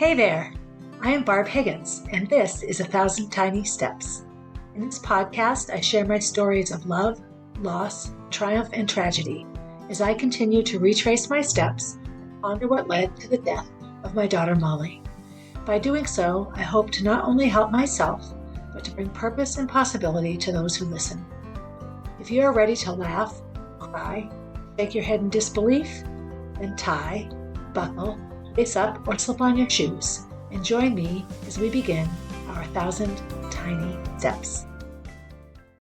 Hey there, I am Barb Higgins, and this is 1,000 Tiny Steps. In this podcast, I share my stories of love, loss, triumph, and tragedy as I continue to retrace my steps and ponder what led to the death of my daughter Molly. By doing so, I hope to not only help myself, but to bring purpose and possibility to those who listen. If you are ready to laugh, cry, shake your head in disbelief, then tie, buckle, lace up, or slip on your shoes and join me as we begin our 1,000 Tiny Steps.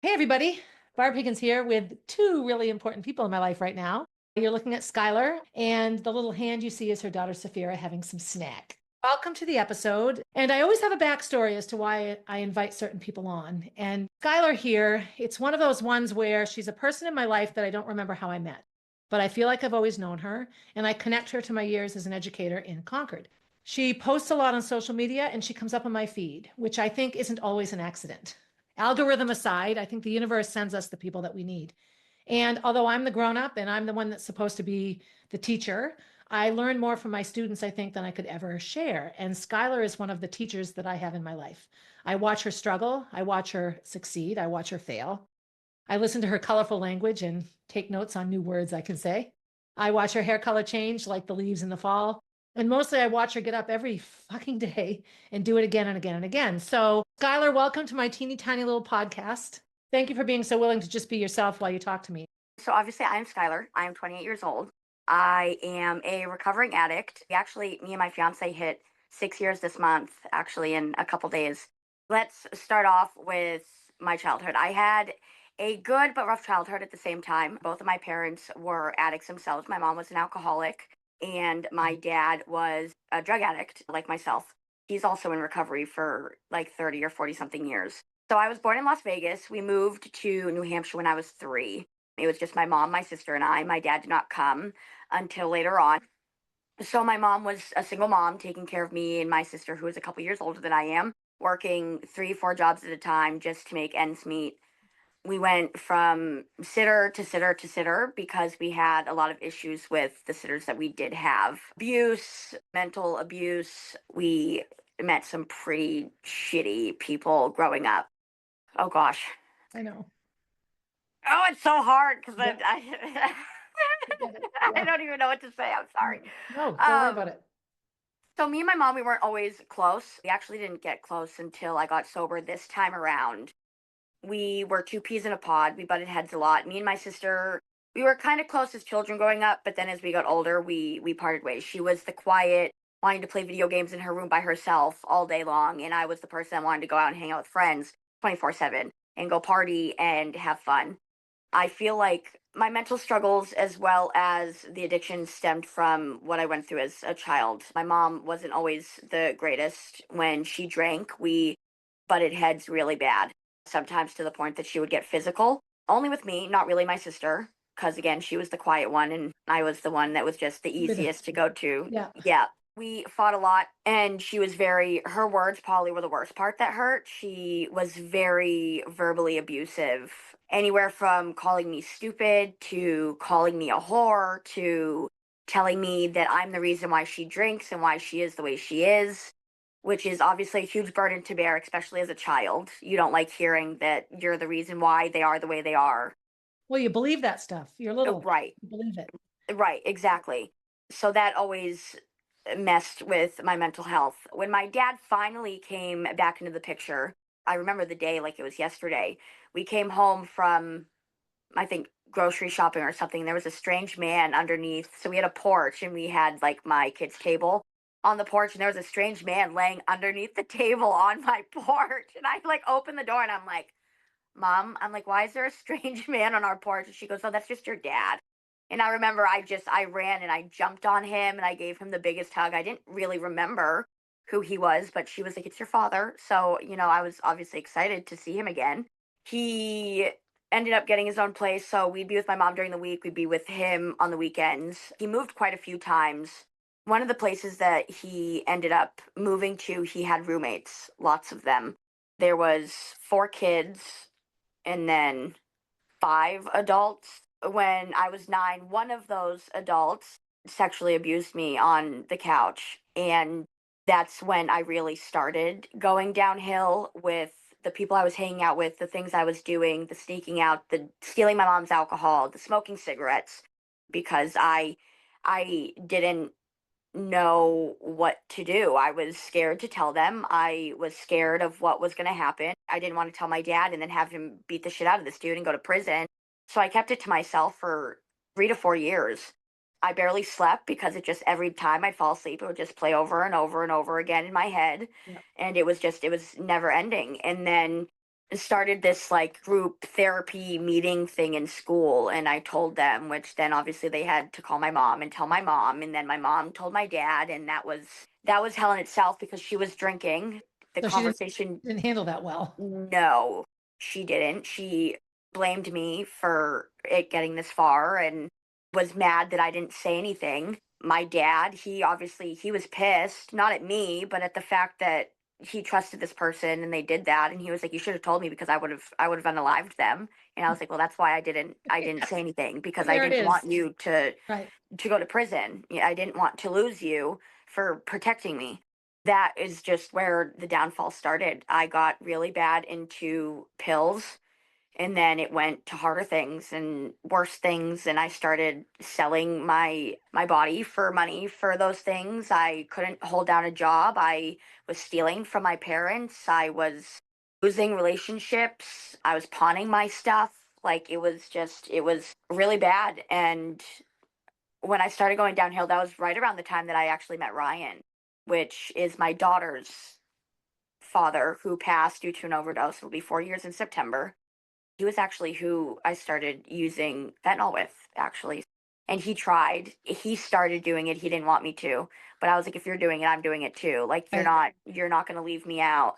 Hey everybody, Barb Higgins here with two really important people in my life right now. You're looking at Skyler, and the little hand you see is her daughter Saphira having some snack. Welcome to the episode. And I always have a backstory as to why I invite certain people on. And Skyler here, it's one of those ones where she's a person in my life that I don't remember how I met, but I feel like I've always known her, and I connect her to my years as an educator in Concord. She posts a lot on social media, and she comes up on my feed, which I think isn't always an accident. Algorithm aside, I think the universe sends us the people that we need. And although I'm the grown-up and I'm the one that's supposed to be the teacher, I learn more from my students, I think, than I could ever share. And Skyler is one of the teachers that I have in my life. I watch her struggle. I watch her succeed. I watch her fail. I listen to her colorful language and take notes on new words I can say. I watch her hair color change like the leaves in the fall. And mostly I watch her get up every fucking day and do it again and again and again. So Skyler, welcome to my teeny tiny little podcast. Thank you for being so willing to just be yourself while you talk to me. So obviously I'm Skyler. I'm 28 years old. I am a recovering addict. Actually, me and my fiance hit 6 years this month, actually in a couple days. Let's start off with my childhood. I had a good but rough childhood at the same time. Both of my parents were addicts themselves. My mom was an alcoholic and my dad was a drug addict like myself. He's also in recovery for like 30 or 40 something years. So I was born in Las Vegas. We moved to New Hampshire when I was 3. It was just my mom, my sister, and I. My dad did not come until later on. So my mom was a single mom taking care of me and my sister, who is a couple years older than I am, working 3, 4 jobs at a time just to make ends meet. We went from sitter to sitter to sitter because we had a lot of issues with the sitters that we did have. Abuse, mental abuse. We met some pretty shitty people growing up. Oh, gosh. I know. Oh, it's so hard because Yeah. I don't even know what to say. I'm sorry. No, don't worry about it. So me and my mom, we weren't always close. We actually didn't get close until I got sober this time around. We were 2 peas in a pod. We butted heads a lot. Me and my sister, we were kind of close as children growing up, but then as we got older, we parted ways. She was the quiet, wanting to play video games in her room by herself all day long, and I was the person that wanted to go out and hang out with friends 24/7 and go party and have fun. I feel like my mental struggles as well as the addiction stemmed from what I went through as a child. My mom wasn't always the greatest. When she drank, we butted heads really bad, sometimes to the point that she would get physical. Only with me, not really my sister, because again, she was the quiet one and I was the one that was just the easiest to go to. Yeah. Yeah. We fought a lot, and she was her words probably were the worst part that hurt. She was very verbally abusive, anywhere from calling me stupid to calling me a whore to telling me that I'm the reason why she drinks and why she is the way she is, which is obviously a huge burden to bear, especially as a child. You don't like hearing that you're the reason why they are the way they are. Well, you believe that stuff. You're little. Right. You believe it. Right, exactly. So that always messed with my mental health. When my dad finally came back into the picture, I remember the day like it was yesterday. We came home from, I think, grocery shopping or something. There was a strange man underneath. So we had a porch and we had like my kid's table on the porch, and there was a strange man laying underneath the table on my porch. And I like opened the door and I'm like, Mom, I'm like, why is there a strange man on our porch? And she goes, oh, that's just your dad. And I remember I ran and I jumped on him and I gave him the biggest hug. I didn't really remember who he was, but she was like, it's your father. So, I was obviously excited to see him again. He ended up getting his own place. So we'd be with my mom during the week. We'd be with him on the weekends. He moved quite a few times. One of the places that he ended up moving to, he had roommates, lots of them. There was 4 kids and then 5 adults. When I was 9, one of those adults sexually abused me on the couch. And That's when I really started going downhill with the people I was hanging out with, the things I was doing, the sneaking out, the stealing my mom's alcohol, the smoking cigarettes, because I didn't know what to do. I was scared to tell them. I was scared of what was going to happen. I didn't want to tell my dad and then have him beat the shit out of this dude and go to prison. So I kept it to myself for 3 to 4 years. I barely slept because it just every time I'd fall asleep, it would just play over and over and over again in my head. Yeah. And it was never ending. And then started this like group therapy meeting thing in school, and I told them, which then obviously they had to call my mom and tell my mom, and then my mom told my dad, and that was hell in itself because she was drinking. The So she conversation, didn't handle that well. no, she didn't. She blamed me for it getting this far and was mad that I didn't say anything. My dad, he was pissed, not at me, but at the fact that he trusted this person and they did that, and he was like, you should have told me because I would have unalived them. And I was like, well, that's why I didn't say anything, Well, because I there it didn't want is. you to Right. go to prison. I didn't want to lose you for protecting me. That is just where the downfall started. I got really bad into pills, and then it went to harder things and worse things, and I started selling my body for money for those things. I couldn't hold down a job. I was stealing from my parents. I was losing relationships. I was pawning my stuff. Like, it was really bad. And when I started going downhill, that was right around the time that I actually met Ryan, which is my daughter's father, who passed due to an overdose. It'll be 4 years in September. He was actually who I started using fentanyl with, actually. And he tried. He started doing it. He didn't want me to, but I was like, if you're doing it, I'm doing it too. Like, Right. you're not going to leave me out.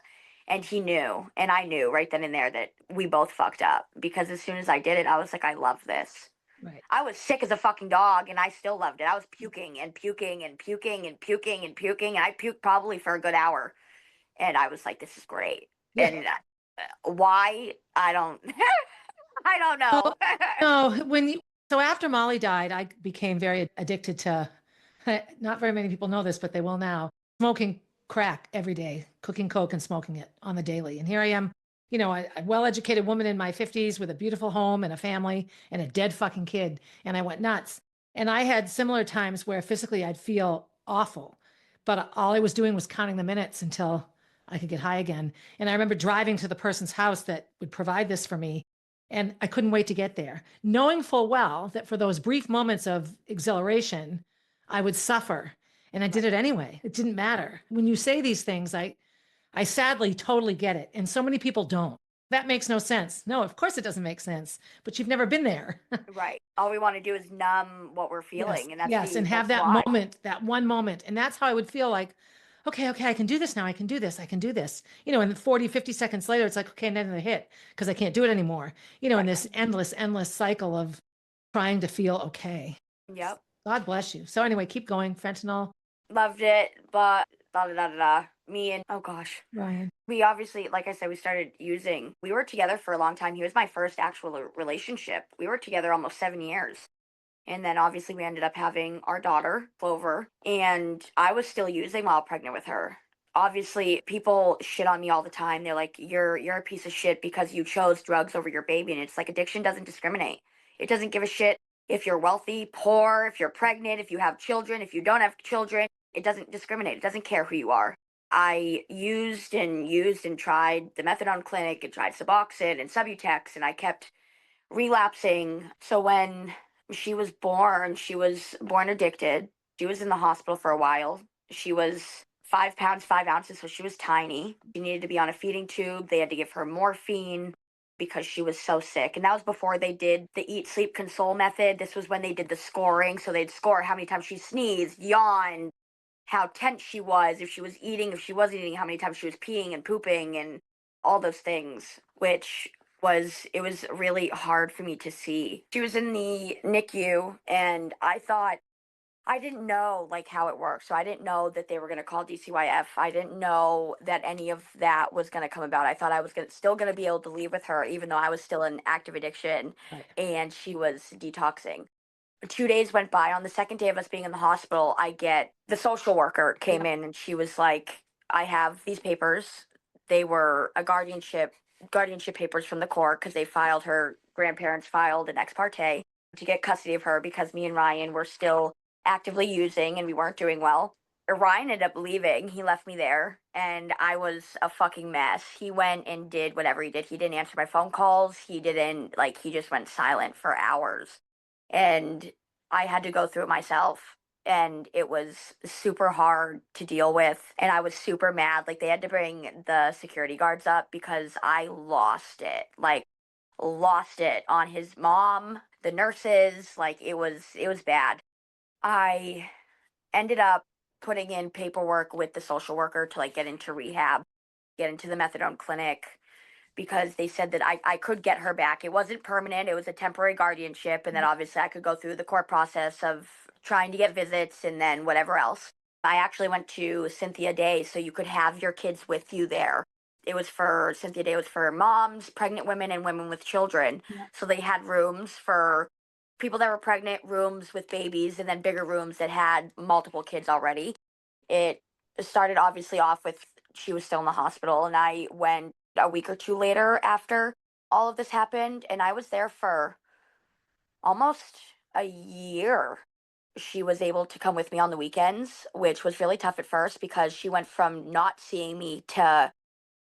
And he knew, and I knew right then and there that we both fucked up, because as soon as I did it, I was like, I love this. Right. I was sick as a fucking dog, and I still loved it. I was puking and puking and puking and puking and puking, and I puked probably for a good hour. And I was like, this is great. Yeah. And why? I don't. I don't Well, know. no, so after Molly died, I became very addicted to, not very many people know this, but they will now, smoking crack every day, cooking coke and smoking it on the daily. And here I am, a well-educated woman in my 50s with a beautiful home and a family and a dead fucking kid. And I went nuts. And I had similar times where physically I'd feel awful, but all I was doing was counting the minutes until I could get high again. And I remember driving to the person's house that would provide this for me, and I couldn't wait to get there, knowing full well that for those brief moments of exhilaration, I would suffer. And I did it anyway. It didn't matter. When you say these things, I sadly totally get it. And so many people don't. That makes no sense. No, of course it doesn't make sense, but you've never been there. Right. All we want to do is numb what we're Yes, feeling, and yes. And have that's that why. moment, that one moment. And that's how I would feel like, okay, I can do this now. I can do this. I can do this. And 40, 50 seconds later, it's like, okay, another hit because I can't do it anymore. In Right. this endless, endless cycle of trying to feel okay. Yep. God bless you. So anyway, keep going. Fentanyl, Loved it, but da da da da da. Me and oh gosh, Ryan. we obviously, like I said, we started using. We were together for a long time. He was my first actual relationship. We were together almost 7 years. And then obviously we ended up having our daughter, Clover, and I was still using while pregnant with her. Obviously, people shit on me all the time. They're like, you're a piece of shit because you chose drugs over your baby. And it's like, addiction doesn't discriminate. It doesn't give a shit if you're wealthy, poor, if you're pregnant, if you have children, if you don't have children. It doesn't discriminate. It doesn't care who you are. I used and tried the methadone clinic and tried Suboxone and Subutex, and I kept relapsing. So when she was born addicted. She was in the hospital for a while. She was 5 pounds, 5 ounces, so she was tiny. She needed to be on a feeding tube. They had to give her morphine because she was so sick. And that was before they did the eat, sleep, console method. This was when they did the scoring. So they'd score how many times she sneezed, yawned, how tense she was, if she was eating, if she wasn't eating, how many times she was peeing and pooping, and all those things, which it was really hard for me to see. She was in the NICU, and I didn't know like how it worked. So I didn't know that they were going to call DCYF. I didn't know that any of that was going to come about. I thought I was still going to be able to leave with her, even though I was still in active addiction Right. and she was detoxing. 2 days went by. On the second day of us being in the hospital, the social worker came in and she was like, I have these papers. They were a guardianship papers from the court because her grandparents filed an ex parte to get custody of her because me and Ryan were still actively using and we weren't doing well. Ryan ended up leaving. He left me there and I was a fucking mess. He went and did whatever he did. He didn't answer my phone calls. He just went silent for hours. And I had to go through it myself. And it was super hard to deal with. And I was super mad. Like, they had to bring the security guards up because I lost it. Like, lost it on his mom, the nurses. Like, it was bad. I ended up putting in paperwork with the social worker to like get into rehab, get into the methadone clinic because they said that I could get her back. It wasn't permanent, it was a temporary guardianship. And then obviously I could go through the court process of trying to get visits and then whatever else. I actually went to Cynthia Day so you could have your kids with you there. It was for Cynthia Day, was for moms, pregnant women, and women with children. Yeah. So they had rooms for people that were pregnant, rooms with babies, and then bigger rooms that had multiple kids already. It started obviously off with she was still in the hospital, and I went a week or two later after all of this happened, and I was there for almost a year. She was able to come with me on the weekends, which was really tough at first because she went from not seeing me to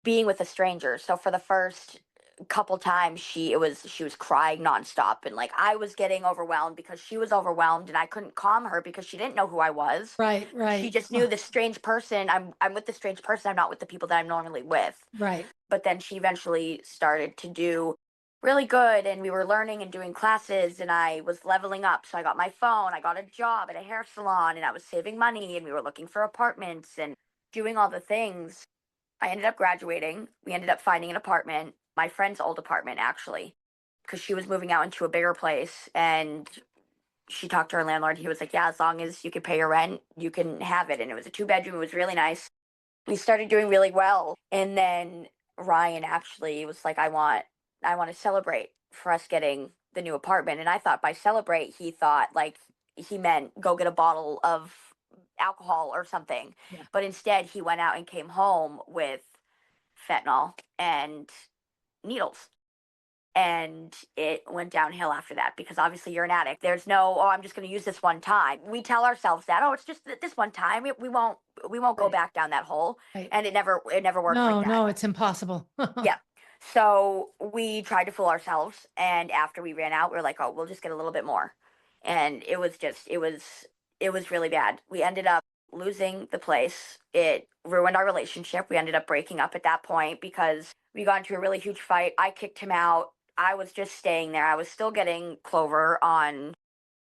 being with a stranger. So for the first couple times she was crying nonstop and like I was getting overwhelmed because she was overwhelmed and I couldn't calm her because she didn't know who I was. Right, She right. just knew this strange person. I'm with this strange person. I'm not with the people that I'm normally with. Right. But then she eventually started to do really good and we were learning and doing classes and I was leveling up. So I got my phone, I got a job at a hair salon and I was saving money and we were looking for apartments and doing all the things. I ended up graduating. We ended up finding an apartment, my friend's old apartment, actually, because she was moving out into a bigger place. And she talked to her landlord. He was like, yeah, as long as you can pay your rent, you can have it. And it was a 2 bedroom. It was really nice. We started doing really well. And then Ryan actually was like, I want to celebrate for us getting the new apartment. And I thought by celebrate, he thought like he meant go get a bottle of alcohol or something. Yeah. But instead, he went out and came home with fentanyl and needles. And it went downhill after that because obviously you're an addict. There's no, oh, I'm just going to use this one time. We tell ourselves that, oh, it's just this one time. We won't go Right. back down that hole. Right. And it never works like No, that. no, it's impossible. Yeah. So we tried to fool ourselves. And after we ran out, we were like, oh, we'll just get a little bit more. And it was really bad. We ended up losing the place. It ruined our relationship. We ended up breaking up at that point because we got into a really huge fight. I kicked him out. I was just staying there. I was still getting Clover on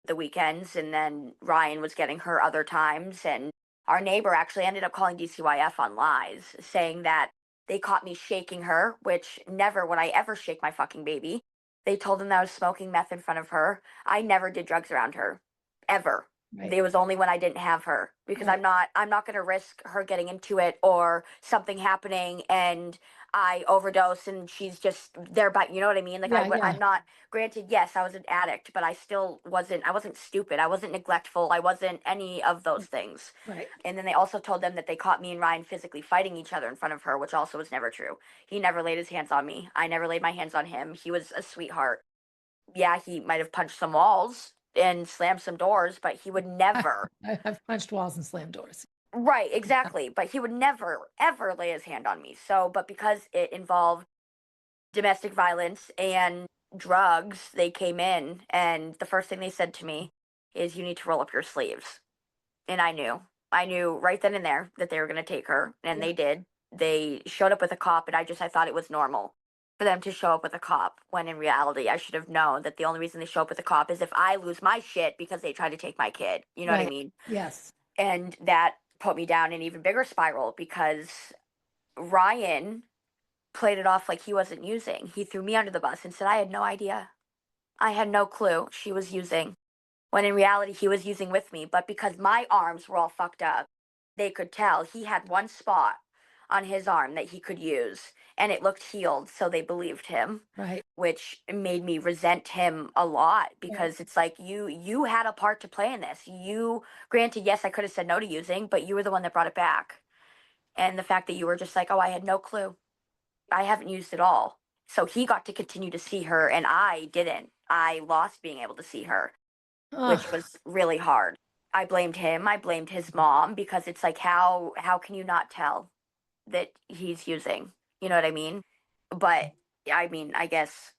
the weekends, and then Ryan was getting her other times. And our neighbor actually ended up calling DCYF on lies, saying that they caught me shaking her, which never would I ever shake my fucking baby. They told them that I was smoking meth in front of her. I never did drugs around her, ever. Right. It was only when I didn't have her because Right. I'm not going to risk her getting into it or something happening and I overdose and she's just there by, you know what I mean? Like Yeah, yeah. I'm not, granted, yes, I was an addict, but I wasn't stupid. I wasn't neglectful. I wasn't any of those things. Right. And then they also told them that they caught me and Ryan physically fighting each other in front of her, which also was never true. He never laid his hands on me. I never laid my hands on him. He was a sweetheart. Yeah, he might have punched some walls and slammed some doors, but he would never. I've punched walls and slammed doors. Right, exactly. But he would never, ever lay his hand on me. So, but because it involved domestic violence and drugs, they came in, and the first thing they said to me is, you need to roll up your sleeves. And I knew. I knew right then and there that they were going to take her, and Yeah. they did. They showed up with a cop, and I thought it was normal for them to show up with a cop, when in reality, I should have known that the only reason they show up with a cop is if I lose my shit because they tried to take my kid. You know what I Right. mean? Yes. And that put me down an even bigger spiral because Ryan played it off like he wasn't using. He threw me under the bus and said, I had no idea. I had no clue she was using. When in reality, he was using with me. But because my arms were all fucked up, they could tell he had one spot on his arm that he could use, and it looked healed, so they believed him, Right. which made me resent him a lot Right. because it's like you had a part to play in this. You, granted, yes, I could have said no to using, but you were the one that brought it back. And the fact that you were just like, oh, I had no clue. I haven't used it all. So he got to continue to see her and I didn't. I lost being able to see her, which Ugh. was really hard. I blamed him. I blamed his mom because it's like how can you not tell that he's using? You know what I mean? But I mean, I guess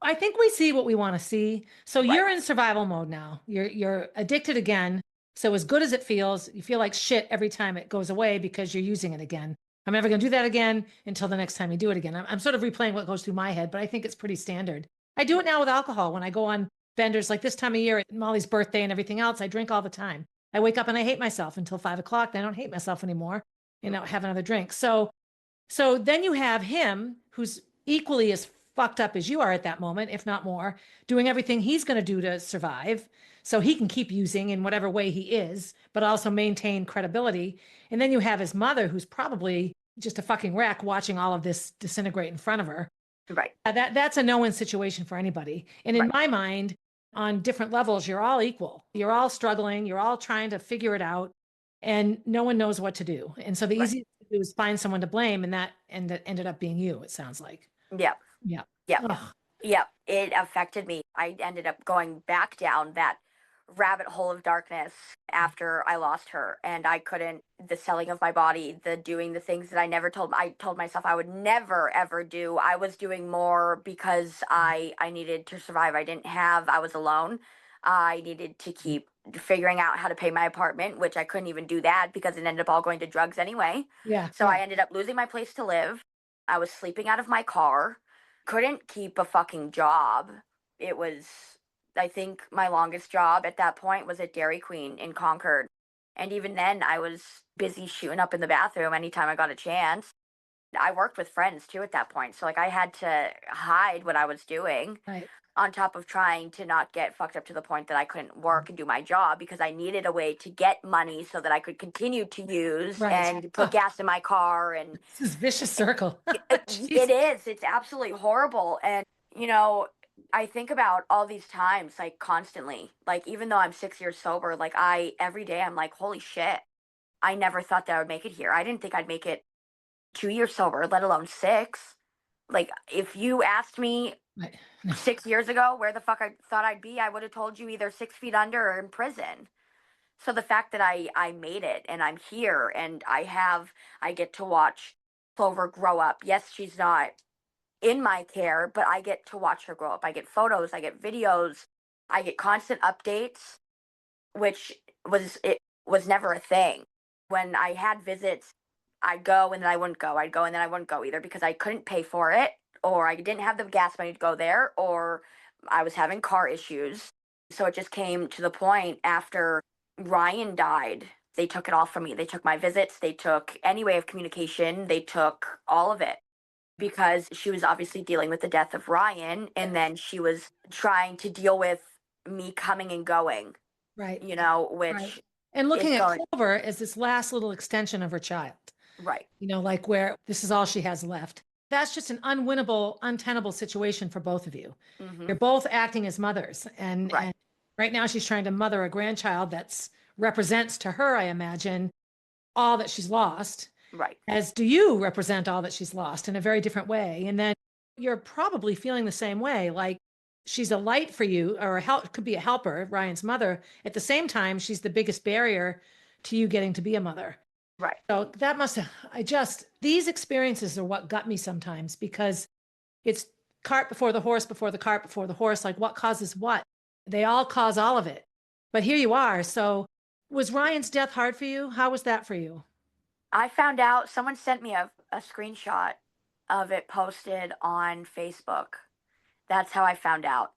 I think we see what we want to see. So right. you're in survival mode now. You're addicted again. So as good as it feels, you feel like shit every time it goes away because you're using it again. I'm never going to do that again until the next time you do it again. I'm sort of replaying what goes through my head, but I think it's pretty standard. I do it now with alcohol when I go on benders like this time of year, Molly's birthday and everything else. I drink all the time. I wake up and I hate myself until 5 o'clock. Then I don't hate myself anymore. Have another drink. So then you have him who's equally as fucked up as you are at that moment, if not more, doing everything he's going to do to survive so he can keep using in whatever way he is, but also maintain credibility. And then you have his mother who's probably just a fucking wreck watching all of this disintegrate in front of her. Right. That's a no-win situation for anybody. And in Right. my mind, on different levels, you're all equal. You're all struggling. You're all trying to figure it out, and no one knows what to do. And so the Right. easiest to do is find someone to blame, and that ended up being you. It sounds like. Yep. Yeah. Yep. Ugh. Yep, it affected me. I ended up going back down that rabbit hole of darkness after I lost her and I couldn't the selling of my body, the doing the things that I told myself I would never ever do. I was doing more because I needed to survive. I was alone. I needed to keep figuring out how to pay my apartment, which I couldn't even do that because it ended up all going to drugs anyway. Yeah. So Yeah. I ended up losing my place to live. I was sleeping out of my car, couldn't keep a fucking job. It was, I think my longest job at that point was at Dairy Queen in Concord. And even then, I was busy shooting up in the bathroom anytime I got a chance. I worked with friends too at that point. So, like, I had to hide what I was doing Right. on top of trying to not get fucked up to the point that I couldn't work and do my job because I needed a way to get money so that I could continue to use Right. and put Oh, gas in my car and this is vicious circle. it Jeez. is. It's absolutely horrible. And, you know, I think about all these times, like constantly, like even though I'm 6 years sober, like every day I'm like, holy shit, I never thought that I would make it here. I didn't think I'd make it 2 years sober, let alone six. Like, if you asked me Right. No. 6 years ago where the fuck I thought I'd be, I would have told you either 6 feet under or in prison. So the fact that I made it and I'm here and I get to watch Clover grow up. Yes, she's not in my care, but I get to watch her grow up. I get photos, I get videos, I get constant updates, which it was never a thing. When I had visits, I'd go and then I wouldn't go. I'd go and then I wouldn't go either because I couldn't pay for it, or I didn't have the gas money to go there, or I was having car issues. So it just came to the point after Ryan died. They took it all from me. They took my visits, they took any way of communication, they took all of it because she was obviously dealing with the death of Ryan and then she was trying to deal with me coming and going, Right. Right. which And is looking at going Clover as this last little extension of her child, right. like where this is all she has left. That's just an unwinnable, untenable situation for both of you. Hmm. You're both acting as mothers, Right. and right now she's trying to mother a grandchild that's represents to her, I imagine, all that she's lost, Right. as do you represent all that she's lost in a very different way. And then you're probably feeling the same way, like she's a light for you or a help, could be a helper, Ryan's mother. At the same time, she's the biggest barrier to you getting to be a mother. Right. So that must have, these experiences are what got me sometimes because it's cart before the horse, before the cart, before the horse. Like what causes what? They all cause all of it. But here you are. So was Ryan's death hard for you? How was that for you? I found out someone sent me a screenshot of it posted on Facebook. That's how I found out.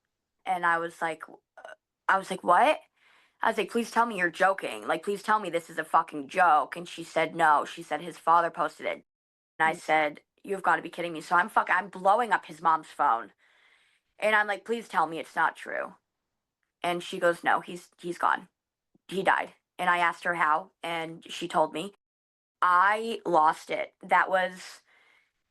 And I was like, what? I was like, please tell me you're joking. Like, please tell me this is a fucking joke. And she said, no. She said his father posted it. And I said, you've got to be kidding me. So I'm blowing up his mom's phone. And I'm like, please tell me it's not true. And she goes, no, he's gone. He died. And I asked her how, and she told me. I lost it. That was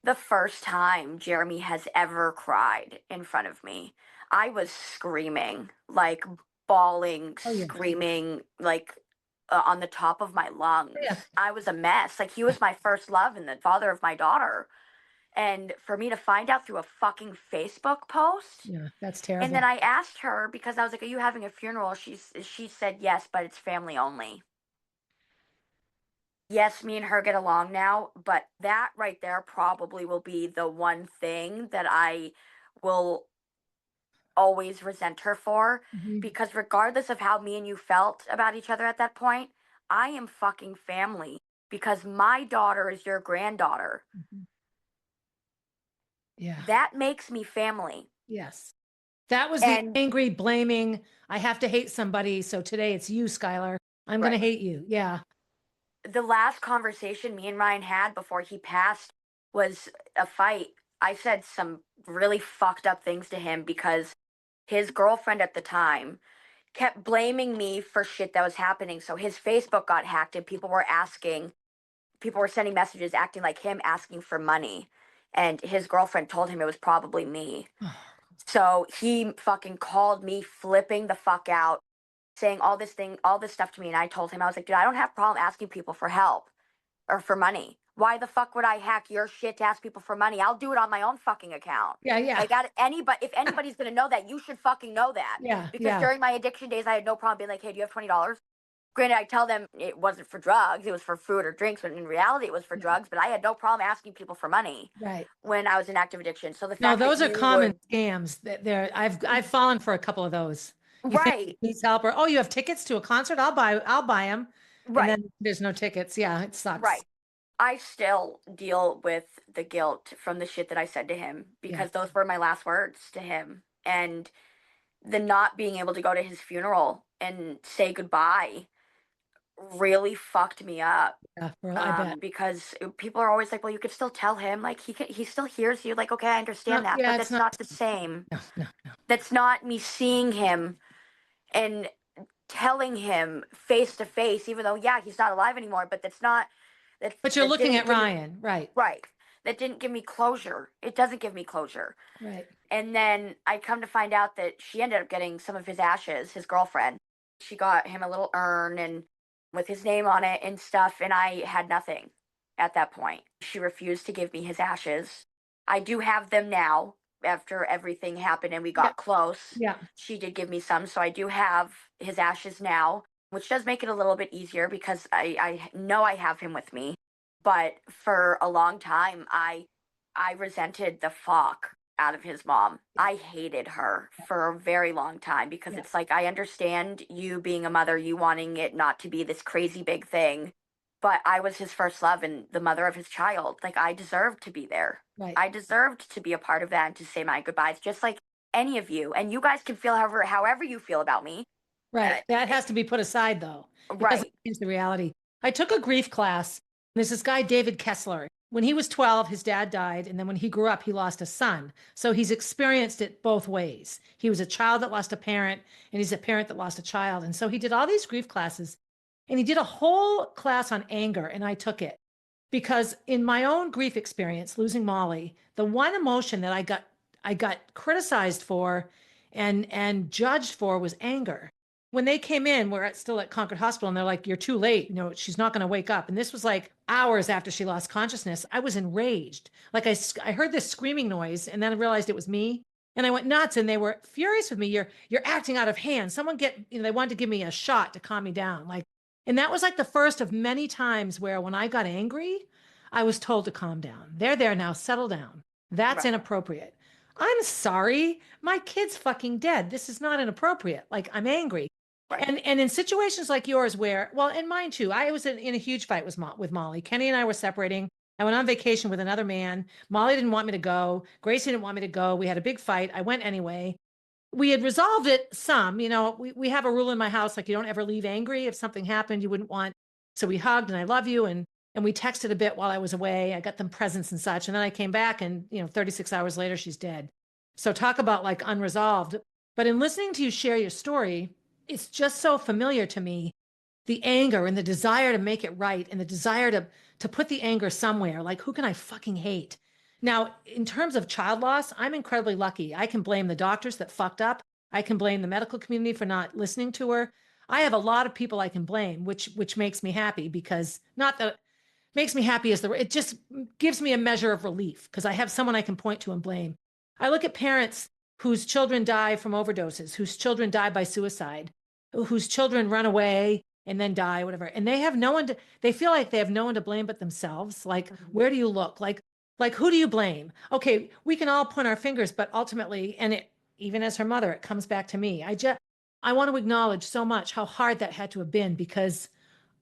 the first time Jeremy has ever cried in front of me. I was screaming, like bawling, Oh yeah. screaming, like on the top of my Yeah. lungs. I was a mess. Like he was my first love and the father of my daughter. And for me to find out through a fucking Facebook post. Yeah. That's And then terrible. I asked her because I was like, "Are you having a funeral?" She said yes, but it's family only. Yes, me and her get along now, but that right there probably will be the one thing that I will always resent her for, Mhm. because regardless of how me and you felt about each other at that point, I am fucking family because my daughter is your granddaughter. Mhm. Yeah. That makes me family. Yes. That was the And angry blaming. I have to hate somebody. So today it's you, Skyler. I'm going to right. hate you. Yeah. The last conversation me and Ryan had before he passed was a fight. I said some really fucked up things to him because his girlfriend at the time kept blaming me for shit that was happening. So his Facebook got hacked and people were sending messages acting like him asking for money. And his girlfriend told him it was probably me. So he fucking called me flipping the fuck out, saying all this stuff to me. And I told him, I was like, dude, I don't have a problem asking people for help or for money. Why the fuck would I hack your shit to ask people for money? I'll do it on my own fucking account. Yeah. Yeah. Like, anybody, if anybody's gonna know that, you should fucking know that. Yeah. Because Yeah. during my addiction days, I had no problem being like, "Hey, do you have $20?" Granted, I tell them it wasn't for drugs; it was for food or drinks. When in reality, it was for Yeah. drugs. But I had no problem asking people for money Right. when I was in active addiction. So the No, fact that those are you common would, scams. I've fallen for a couple of those. You think right, needs help, or oh, you have tickets to a concert? I'll buy them. And right, then there's no tickets. Yeah, it sucks. right. I still deal with the guilt from the shit that I said to him Yeah. because those were my last words to him. And the not being able to go to his funeral and say goodbye really fucked me up. Yeah, bro, I bet. Because people are always like, "Well, you could still tell him, like he still hears you." Like, okay, I No, understand that, yeah, but it's that's not. not the same. No, no, no. That's not me seeing him and telling him face to face, even though yeah, he's not alive anymore. But that's not But you're that looking didn't at give me Ryan, right? right. That didn't give me closure. It doesn't give me closure. Right. And then I come to find out that she ended up getting some of his ashes, his girlfriend. She got him a little urn and with his name on it and stuff. And I had nothing at that point. She refused to give me his ashes. I do have them now after everything happened and we Yeah, got close. yeah, She did give me some. So I do have his ashes now, which does make it a little bit easier because I know I have him with me. But for a long time, I resented the fuck out of his mom. I hated her for a very long time because yeah, it's like I understand you being a mother, you wanting it not to be this crazy big thing, but I was his first love and the mother of his child. Like I deserved to be there. right, I deserved to be a part of that and to say my goodbyes, just like any of you. And you guys can feel however you feel about me. right. That Uh, has to be put aside though. It doesn't right, change the reality. I took a grief class. There's this guy, David Kessler. When he was 12, his dad died. And then when he grew up, he lost a son. So he's experienced it both ways. He was a child that lost a parent, and he's a parent that lost a child. And so he did all these grief classes, and he did a whole class on anger, and I took it. Because in my own grief experience, losing Molly, the one emotion that I got criticized for and judged for was anger. When they came in, still at Concord Hospital, and they're like, "You're too late. She's not going to wake up." And this was like hours after she lost consciousness. I was enraged. Like I heard this screaming noise, and then I realized it was me, and I went nuts. And they were furious with me. You're acting out of hand. Someone they wanted to give me a shot to calm me down. Like, and that was like the first of many times where when I got angry, I was told to calm down. They're there now, settle down. That's right, inappropriate. I'm sorry. My kid's fucking dead. This is not inappropriate. Like I'm angry. right, And in situations like yours where, well, and mine too, I was in a huge fight with Molly. Kenny and I were separating. I went on vacation with another man. Molly didn't want me to go. Gracie didn't want me to go. We had a big fight. I went anyway. We had resolved it some, we have a rule in my house, like you don't ever leave angry. If something happened, you wouldn't want. So we hugged and I love you. And we texted a bit while I was away. I got them presents and such. And then I came back and, 36 hours later, she's dead. So talk about like unresolved. But in listening to you share your story, it's just so familiar to me the anger and the desire to make it right and the desire to put the anger somewhere. Like, who can I fucking hate? Now, in terms of child loss, I'm incredibly lucky. I can blame the doctors that fucked up. I can blame the medical community for not listening to her. I have a lot of people I can blame, which makes me happy, because not that makes me happy as the it just gives me a measure of relief because I have someone I can point to and blame. I look at parents whose children die from overdoses, whose children die by suicide, whose children run away and then die, whatever. And they have no one to, they feel like they have no one to blame but themselves. Like, where do you look? Like, who do you blame? Okay, we can all point our fingers, but ultimately, and it, even as her mother, it comes back to me. I want to acknowledge so much how hard that had to have been, because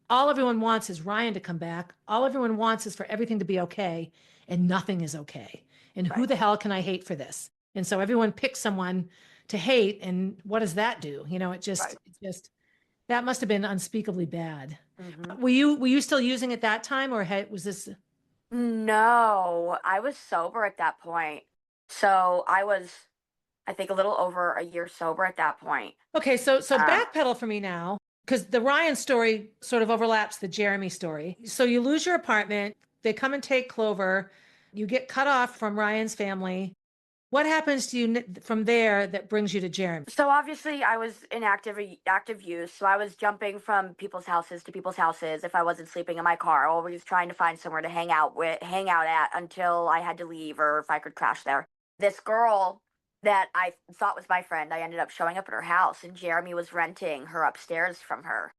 all everyone wants is Ryan to come back. All everyone wants is for everything to be okay, and nothing is okay. And who Right. the hell can I hate for this? And so everyone picks someone to hate, and what does that do? Right. It just that must have been unspeakably bad. Hmm. Were you still using at that time, or was this? No, I was sober at that point. So I was, I think, a little over a year sober at that point. Okay, so Um, backpedal for me now, because the Ryan story sort of overlaps the Jeremy story. So you lose your apartment, they come and take Clover, you get cut off from Ryan's family. What happens to you from there that brings you to Jeremy? so obviously I was in active use. So I was jumping from people's houses to people's houses if I wasn't sleeping in my car, always trying to find somewhere to hang out at until I had to leave or if I could crash there. This girl that I thought was my friend, I ended up showing up at her house and Jeremy was renting her upstairs from her.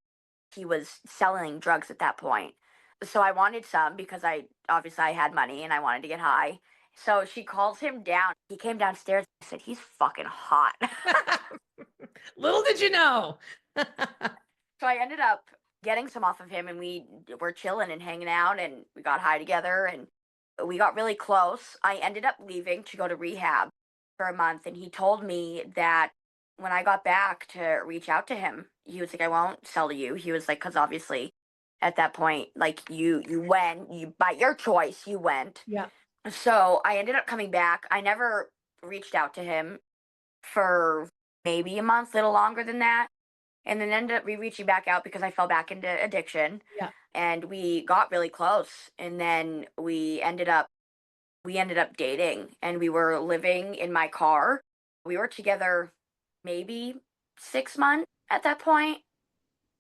He was selling drugs at that point. So I wanted some because I had money and I wanted to get high. So she calls him down. He came downstairs and said, "He's fucking hot." Little did you know. So I ended up getting some off of him and we were chilling and hanging out and we got high together and we got really close. I ended up leaving to go to rehab for a month and he told me that when I got back to reach out to him, he was like, "I won't sell to you." He was like, "Cuz obviously at that point like you went, you by your choice you went." Yeah. So I ended up coming back. I never reached out to him for maybe a month, little longer than that. And then ended up reaching back out because I fell back into addiction Yeah. and we got really close. And then we ended up dating and we were living in my car. We were together maybe 6 months at that point.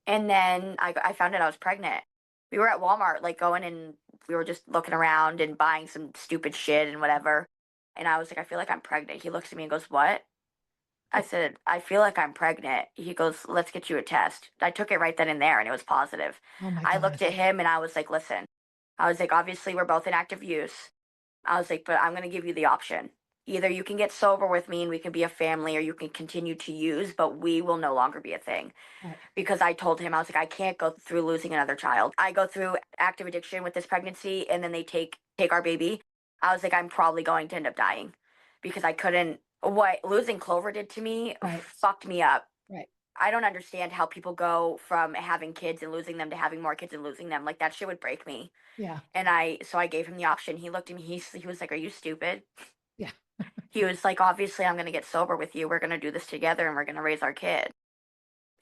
And then I found out I was pregnant. We were at Walmart, like going and we were just looking around and buying some stupid shit and whatever. And I was like, "I feel like I'm pregnant." He looks at me and goes, "What?" I said, "I feel like I'm pregnant." He goes, "Let's get you a test." I took it right then and there and it was positive. Oh my I looked at gosh. him and I was like, "Listen," I was like, "Obviously, we're both in active use." I was like, "But I'm going to give you the option. Either you can get sober with me and we can be a family, or you can continue to use, but we will no longer be a thing." Right. Because I told him, I was like, "I can't go through losing another child. I go through active addiction with this pregnancy and then they take our baby." I was like, "I'm probably going to end up dying because I couldn't what losing Clover did to me Right. fucked me up." Right. I don't understand how people go from having kids and losing them to having more kids and losing them. Like that shit would break me. Yeah. And I gave him the option. He looked at me. He was like, "Are you stupid?" Yeah. He was like, "Obviously, I'm going to get sober with you. We're going to do this together and we're going to raise our kid."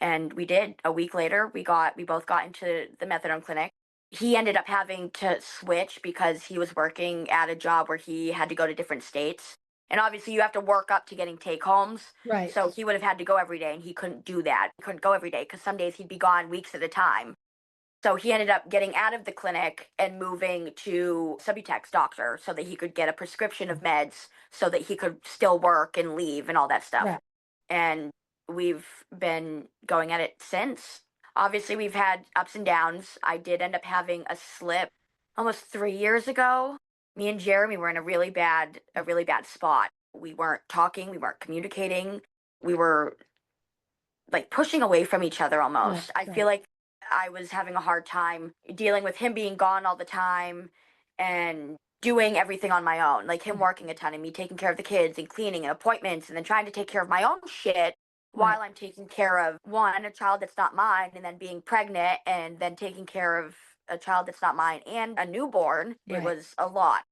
And we did. A week later, we both got into the methadone clinic. He ended up having to switch because he was working at a job where he had to go to different states. And obviously, you have to work up to getting take homes. Right. So he would have had to go every day, and he couldn't do that. He couldn't go every day because some days he'd be gone weeks at a time. So he ended up getting out of the clinic and moving to Subutex doctor so that he could get a prescription of meds so that he could still work and leave and all that stuff. Right. And we've been going at it since. Obviously, we've had ups and downs. I did end up having a slip almost 3 years ago. Me and Jeremy were in a really bad spot. We weren't talking, we weren't communicating. We were like pushing away from each other Right. almost. I feel Right. like I was having a hard time dealing with him being gone all the time and doing everything on my own, like him Right. working a ton and me taking care of the kids and cleaning and appointments and then trying to take care of my own shit Right. while I'm taking care of one, a child that's not mine, and then being pregnant and then taking care of a child that's not mine and a newborn. It Right. was a lot.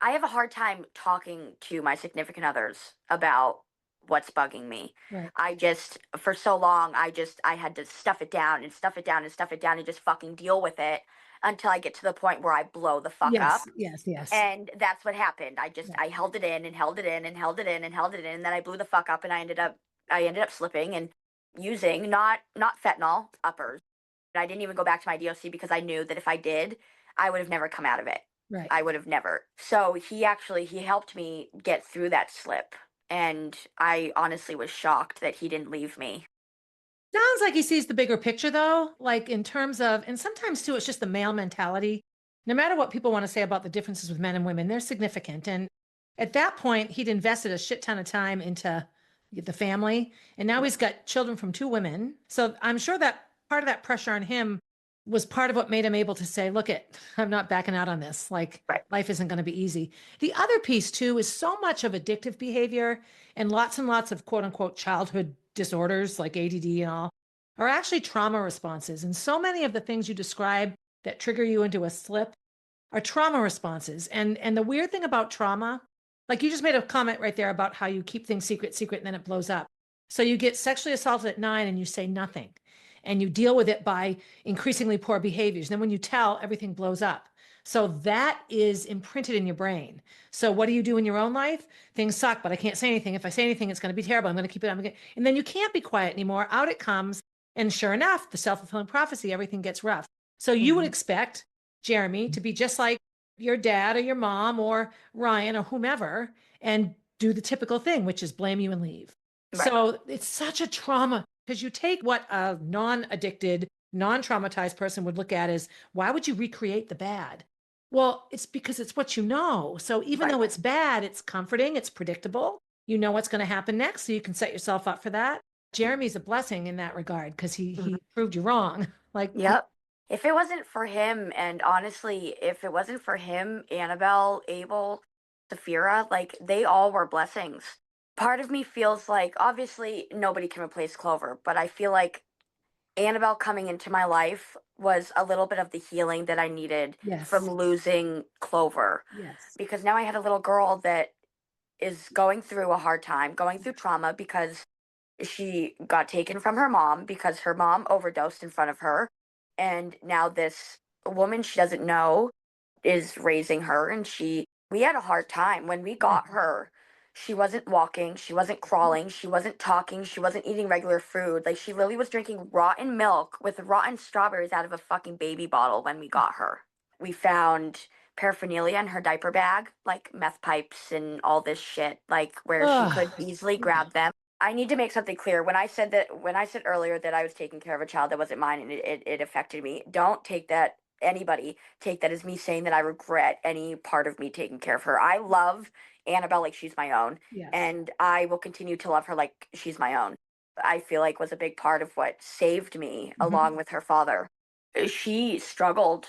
I have a hard time talking to my significant others about what's bugging me. Right. I just, for so long, I had to stuff it down and stuff it down and stuff it down and just fucking deal with it until I get to the point where I blow the fuck up. Yes, yes, yes. And that's what happened. Yeah. I held it in and held it in and held it in and held it in. And then I blew the fuck up and I ended up slipping and using not fentanyl uppers. I didn't even go back to my DOC because I knew that if I did, I would have never come out of it. Right. I would have never. So he helped me get through that slip. And I honestly was shocked that he didn't leave me. Sounds like he sees the bigger picture though, like in terms of, and sometimes too, it's just the male mentality. No matter what people want to say about the differences with men and women, they're significant. And at that point, he'd invested a shit ton of time into the family. And now he's got children from two women. So I'm sure that part of that pressure on him was part of what made him able to say, look I'm not backing out on this. Like Right. life isn't going to be easy. The other piece too is so much of addictive behavior and lots of quote unquote childhood disorders like ADD and all are actually trauma responses. And so many of the things you describe that trigger you into a slip are trauma responses. And the weird thing about trauma, like you just made a comment right there about how you keep things secret, and then it blows up. So you get sexually assaulted at 9 and you say nothing. And you deal with it by increasingly poor behaviors. Then when you tell, everything blows up. So that is imprinted in your brain. So what do you do in your own life? Things suck, but I can't say anything. If I say anything, it's going to be terrible. I'm going to keep it. And then you can't be quiet anymore. Out it comes. And sure enough, the self-fulfilling prophecy, everything gets rough. So you would expect Jeremy to be just like your dad or your mom or Ryan or whomever and do the typical thing, which is blame you and leave. Right. So it's such a trauma because you take what a non-addicted, non-traumatized person would look at as, why would you recreate the bad? Well, it's because it's what you know. So even though it's bad, it's comforting, it's predictable. You know what's going to happen next, so you can set yourself up for that. Jeremy's a blessing in that regard because he proved you wrong. Like, yep. If it wasn't for him, and honestly, if it wasn't for him, Annabelle, Abel, Saphira, like they all were blessings. Part of me feels like obviously nobody can replace Clover, but I feel like Annabelle coming into my life was a little bit of the healing that I needed from losing Clover. Yes. Because now I had a little girl that is going through a hard time, going through trauma because she got taken from her mom because her mom overdosed in front of her. And now this woman she doesn't know is raising her. And we had a hard time. When we got her, she wasn't walking, she wasn't crawling, she wasn't talking, she wasn't eating regular food. Like she really was drinking rotten milk with rotten strawberries out of a fucking baby bottle when we got her. We found paraphernalia in her diaper bag, like meth pipes and all this shit, like where she could easily grab them. I need to make something clear. When I said earlier that I was taking care of a child that wasn't mine and it affected me, don't take that, anybody take that as me saying that I regret any part of me taking care of her. I love Annabelle like she's my own. Yes. And I will continue to love her like she's my own. I feel like was a big part of what saved me along with her father. She struggled.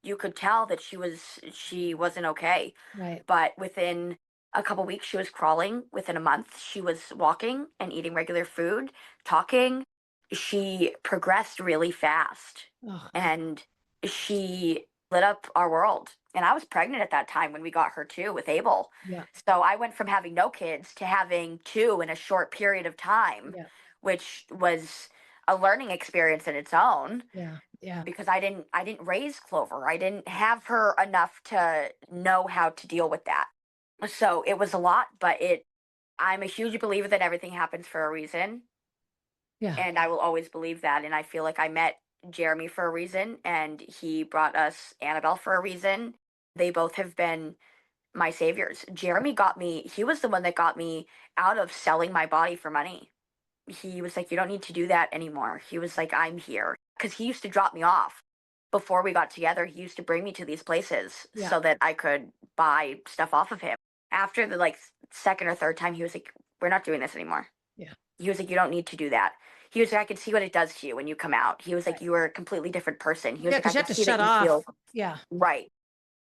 You could tell that she wasn't okay. Right. But within a couple weeks she was crawling. Within a month she was walking and eating regular food, talking. She progressed really fast. And she lit up our world. And I was pregnant at that time when we got her too with Abel. Yeah. So I went from having no kids to having two in a short period of time, which was a learning experience in its own. Yeah. Yeah. Because I didn't raise Clover. I didn't have her enough to know how to deal with that. So it was a lot, but I'm a huge believer that everything happens for a reason. Yeah. And I will always believe that. And I feel like I met Jeremy for a reason, and he brought us Annabelle for a reason. They both have been my saviors. Jeremy he was the one that got me out of selling my body for money. He was like, you don't need to do that anymore. He was like, I'm here. Because he used to drop me off. Before we got together, he used to bring me to these places so that I could buy stuff off of him. After the second or third time, he was like, we're not doing this anymore. Yeah. He was like, you don't need to do that. He was like, I can see what it does to you when you come out. He was like, you are a completely different person. He was like, I you have can to see shut that you off. feel Yeah. right.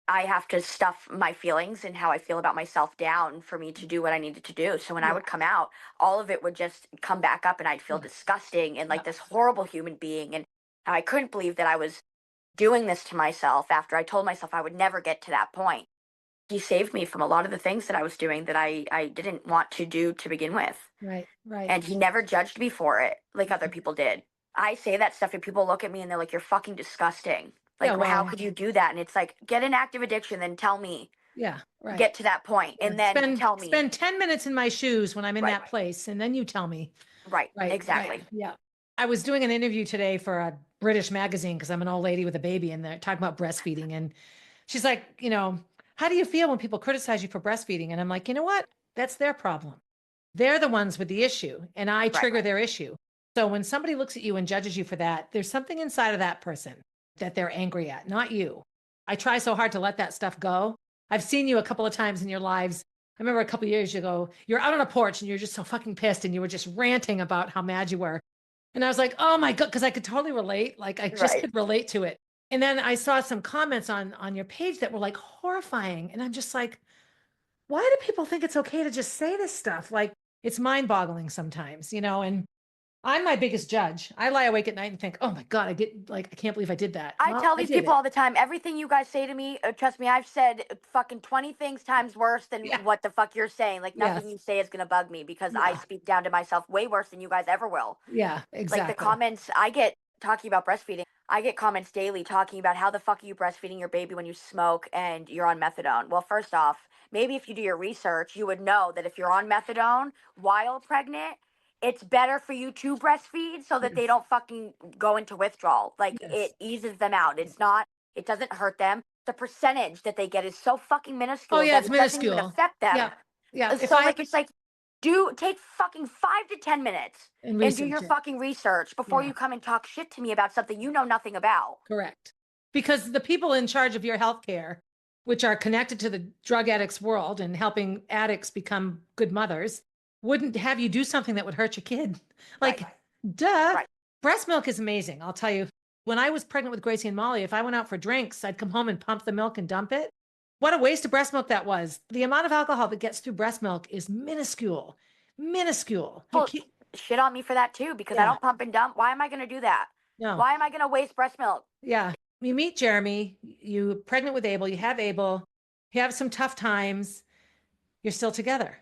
I have to stuff my feelings and how I feel about myself down for me to do what I needed to do. So when I would come out, all of it would just come back up and I'd feel disgusting and like this horrible human being. And I couldn't believe that I was doing this to myself after I told myself I would never get to that point. he saved me from a lot of the things that I was doing that I didn't want to do to begin with. Right. Right. And he never judged me for it like other people did. I say that stuff and people look at me and they're like, "You're fucking disgusting. Yeah. Like, how Well, could you do that?" And it's like, get an active addiction, then tell me. yeah. Right. Get to that point, Yeah. and then tell me. Spend 10 minutes in my shoes when I'm in Right, that place. And then you tell me. right, Right. Right. exactly. Yeah. I was doing an interview today for a British magazine because I'm an old lady with a baby and they're talking about breastfeeding. And she's like, how do you feel when people criticize you for breastfeeding? And I'm like, you know what? That's their problem. They're the ones with the issue and I Right, trigger their issue. So when somebody looks at you and judges you for that, there's something inside of that person that they're angry at, not you. I try so hard to let that stuff go. I've seen you a couple of times in your lives. I remember a couple of years ago, you're out on a porch and you're just so fucking pissed and you were just ranting about how mad you were. And I was like, oh my God, because I could totally relate. Like I just right. could relate to it. And then I saw some comments on your page that were like horrifying. And I'm just like, why do people think it's okay to just say this stuff? Like it's mind boggling sometimes, and I'm my biggest judge. I lie awake at night and think, oh my God, I can't believe I did that. I Well, tell I these did people it. all the time, everything you guys say to me, trust me, I've said fucking 20 things times worse than Yeah. what the fuck you're saying. Like, nothing you Yes. say is going to bug me because I Yeah. speak down to myself way worse than you guys ever will. Yeah. Like, the Exactly. comments I get talking about breastfeeding, I get comments daily talking about how the fuck are you breastfeeding your baby when you smoke and you're on methadone. Well, first off, maybe if you do your research, you would know that if you're on methadone while pregnant, it's better for you to breastfeed so that they Yes. don't fucking go into withdrawal. Like, Yes. it eases them out. It's not, it doesn't hurt them. The percentage that they get is so fucking Oh minuscule yeah, that it's it doesn't even minuscule. affect them. Yeah. Yeah. If So, I like, it's like, do take fucking 5 to 10 minutes and and do your research it. fucking research before Yeah. you come and talk shit to me about something you know nothing about. Correct. Because the people in charge of your healthcare, which are connected to the drug addicts world and helping addicts become good mothers, wouldn't have you do something that would hurt your kid. Right. Like, duh. Right. Breast milk is amazing. I'll tell you, when I was pregnant with Gracie and Molly, if I went out for drinks, I'd come home and pump the milk and dump it. What a waste of breast milk that was. The amount of alcohol that gets through breast milk is minuscule, minuscule. Well, shit on me for that too because I Yeah, don't pump and dump. Why am I going to do that? no, Why am I going to waste breast milk? yeah. You meet Jeremy, you pregnant with Abel, you have Abel, you have some tough times, you're still together.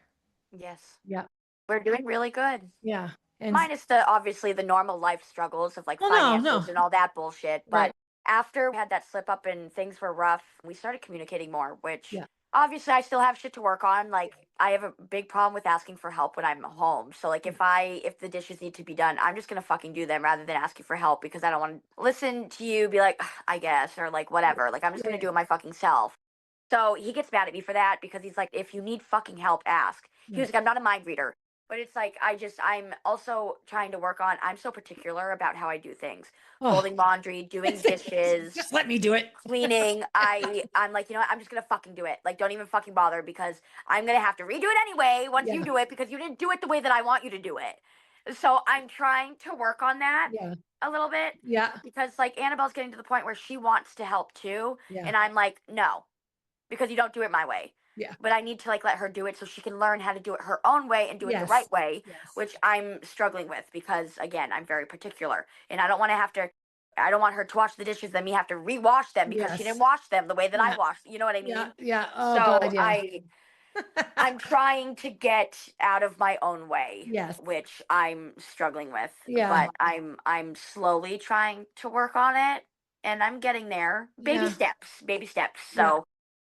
Yes. Yeah, We're doing really good. yeah. And Minus the obviously the normal life struggles of like well, no, finances no, and all that bullshit. But right. after we had that slip up and things were rough, we started communicating more, which Yeah, obviously I still have shit to work on. Like I have a big problem with asking for help when I'm home. So like if the dishes need to be done, I'm just gonna fucking do them rather than asking for help because I don't want to listen to you be like, "Ugh, I guess," or like whatever. Like I'm just gonna yeah, do it my fucking self. So he gets mad at me for that because he's like, if you need fucking help, ask. He was right. like, I'm not a mind reader. But it's like I'm also trying to work on I'm so particular about how I do things. Oh, Folding laundry, doing dishes, just let me do it. cleaning. I'm like, you know what, I'm just gonna fucking do it. Like don't even fucking bother because I'm gonna have to redo it anyway once you Yeah, do it because you didn't do it the way that I want you to do it. So I'm trying to work on that yeah, a little bit yeah, because like Annabelle's getting to the point where she wants to help too. yeah, And I'm like, no, because you don't do it my way. yeah. But I need to like let her do it so she can learn how to do it her own way and do it the Yes, right way, yes, which I'm struggling with because again, I'm very particular and I don't want her to wash the dishes then me have to rewash them because she didn't yes. wash them the way that I Yeah, washed. You know what I yeah, mean? yeah. Oh So God, yeah. I'm trying to get out of my own way, Yes, which I'm struggling with, yeah, but I'm slowly trying to work on it and I'm getting there. Baby yeah, steps, baby steps. yeah.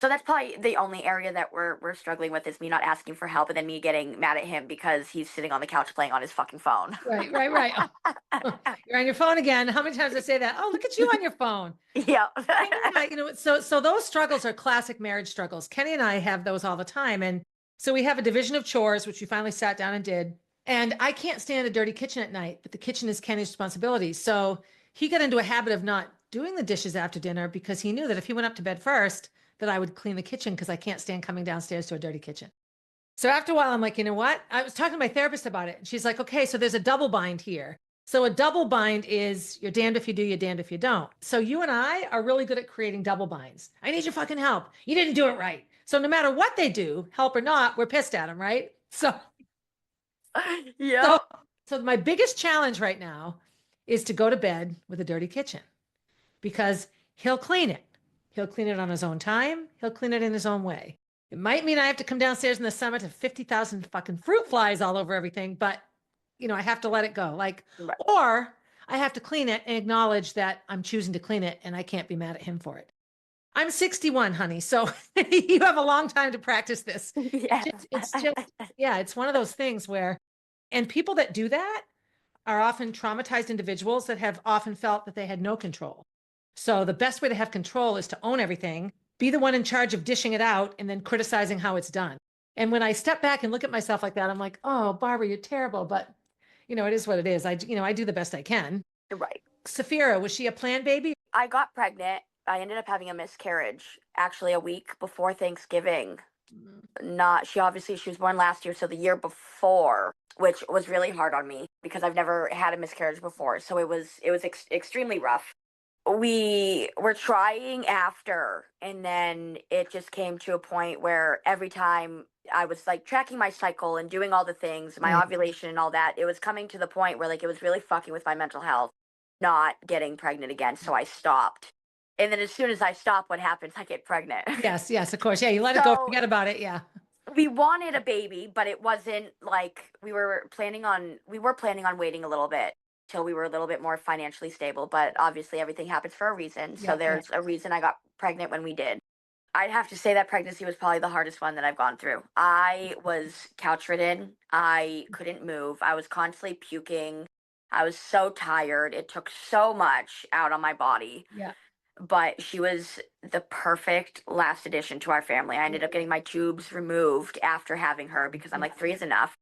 So that's probably the only area that we're struggling with is me not asking for help and then me getting mad at him because he's sitting on the couch playing on his fucking phone. Right, right, right. Oh, you're on your phone again. How many times I say that? Oh, look at you on your phone. Yeah. Kenny and I, so those struggles are classic marriage struggles. Kenny and I have those all the time. And so we have a division of chores, which we finally sat down and did. And I can't stand a dirty kitchen at night, but the kitchen is Kenny's responsibility. So he got into a habit of not doing the dishes after dinner because he knew that if he went up to bed first, that I would clean the kitchen because I can't stand coming downstairs to a dirty kitchen. So after a while, I'm like, you know what? I was talking to my therapist about it. And she's like, okay, so there's a double bind here. So a double bind is you're damned if you do, you're damned if you don't. So you and I are really good at creating double binds. I need your fucking help. You didn't do it right. So no matter what they do, help or not, we're pissed at them, right? Yeah. So, so my biggest challenge right now is to go to bed with a dirty kitchen because he'll clean it. He'll clean it on his own time. He'll clean it in his own way. It might mean I have to come downstairs in the summer to 50,000 fucking fruit flies all over everything, but I have to let it go. Right. Or I have to clean it and acknowledge that I'm choosing to clean it and I can't be mad at him for it. I'm 61, honey. So you have a long time to practice this. Yeah. It's just, yeah, it's one of those things where, and people that do that are often traumatized individuals that have often felt that they had no control. So the best way to have control is to own everything, be the one in charge of dishing it out and then criticizing how it's done. And when I step back and look at myself like that, I'm like, oh, Barbara, you're terrible. But it is what it is. I do the best I can. Right. Safira, was she a planned baby? I got pregnant. I ended up having a miscarriage actually a week before Thanksgiving. She was born last year, so the year before, which was really hard on me because I've never had a miscarriage before. So it was extremely rough. We were trying after, and then it just came to a point where every time I was like tracking my cycle and doing all the things, my ovulation and all that, it was coming to the point where like it was really fucking with my mental health, not getting pregnant again. So I stopped. And then as soon as I stop, what happens? I get pregnant. Yes, of course. Yeah, you let it go, forget about it. Yeah. We wanted a baby, but it wasn't like we were planning on waiting a little bit till we were a little bit more financially stable. But obviously everything happens for a reason. So there's a reason I got pregnant when we did. I'd have to say that pregnancy was probably the hardest one that I've gone through. I was couch ridden. I couldn't move. I was constantly puking. I was so tired. It took so much out on my body. Yeah. But she was the perfect last addition to our family. I ended up getting my tubes removed after having her because I'm like, 3 is enough.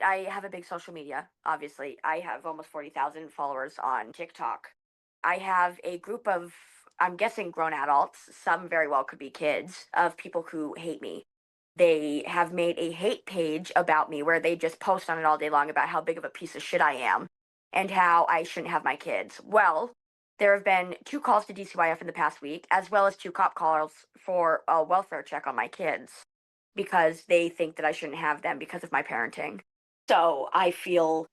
I have a big social media, obviously. I have almost 40,000 followers on TikTok. I have a group of, I'm guessing, grown adults, some very well could be kids, of people who hate me. They have made a hate page about me where they just post on it all day long about how big of a piece of shit I am and how I shouldn't have my kids. Well, there have been 2 calls to DCYF in the past week, as well as 2 cop calls for a welfare check on my kids because they think that I shouldn't have them because of my parenting. So I feel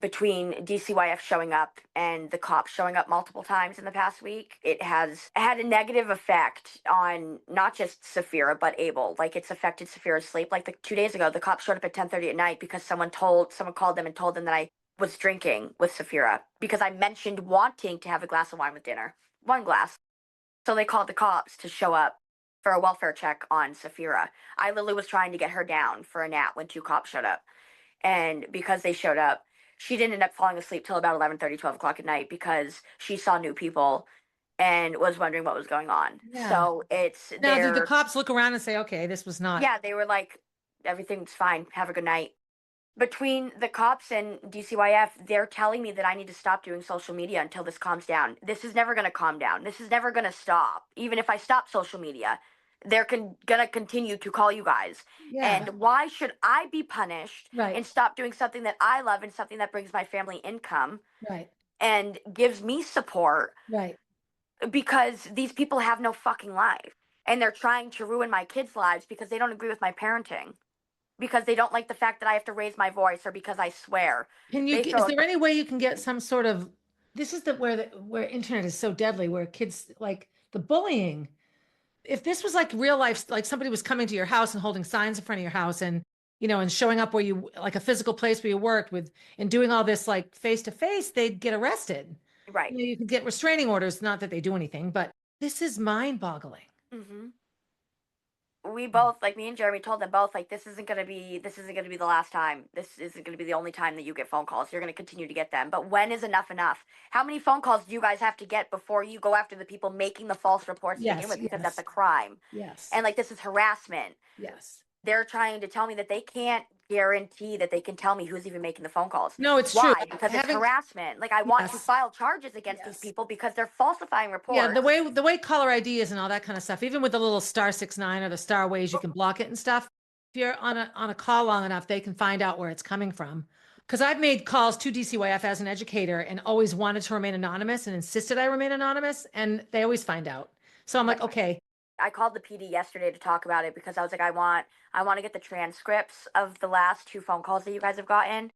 between DCYF showing up and the cops showing up multiple times in the past week, it has had a negative effect on not just Safira, but Abel. Like, it's affected Safira's sleep. Like 2 days ago, the cops showed up at 10:30 at night because someone called them and told them that I was drinking with Safira because I mentioned wanting to have a glass of wine with dinner. 1 glass. So they called the cops to show up for a welfare check on Safira. I literally was trying to get her down for a nap when 2 cops showed up. And because they showed up, she didn't end up falling asleep till about 11:30, 12 o'clock at night because she saw new people and was wondering what was going on. Yeah. So it's now, did the cops look around and say, okay, this was not? Yeah, they were like, everything's fine. Have a good night. Between the cops and DCYF, they're telling me that I need to stop doing social media until this calms down. This is never going to calm down. This is never going to stop. Even if I stop social media, they're going to continue to call you guys. Yeah. And why should I be punished Right. and stop doing something that I love and something that brings my family income Right. and gives me support? Right. Because these people have no fucking life. And they're trying to ruin my kids' lives because they don't agree with my parenting. Because they don't like the fact that I have to raise my voice or because I swear. Is there any way you can get some sort of, this is where internet is so deadly, where kids, like the bullying, if this was like real life, like somebody was coming to your house and holding signs in front of your house and, and showing up where you, like a physical place where you worked with, and doing all this like face to face, they'd get arrested. Right. You could get restraining orders, not that they do anything, but this is mind boggling. Mm-hmm. We both, like me and Jeremy told them both, like, this isn't going to be the last time. This isn't going to be the only time that you get phone calls. You're going to continue to get them. But when is enough enough? How many phone calls do you guys have to get before you go after the people making the false reports to begin with? Because that's a crime. Yes. And like, this is harassment. Yes. They're trying to tell me that they can't guarantee that they can tell me who's even making the phone calls. No, it's Why? true. Because it's harassment. Like, I want to file charges against these people because they're falsifying reports. Yeah, the way caller ID is and all that kind of stuff, even with the little *69 or the star ways you can block it and stuff. If you're on a call long enough, they can find out where it's coming from. Because I've made calls to DCYF as an educator and always wanted to remain anonymous and insisted I remain anonymous, and they always find out. So I'm like, okay. I called the PD yesterday to talk about it because I was like, I want to get the transcripts of the last 2 phone calls that you guys have gotten.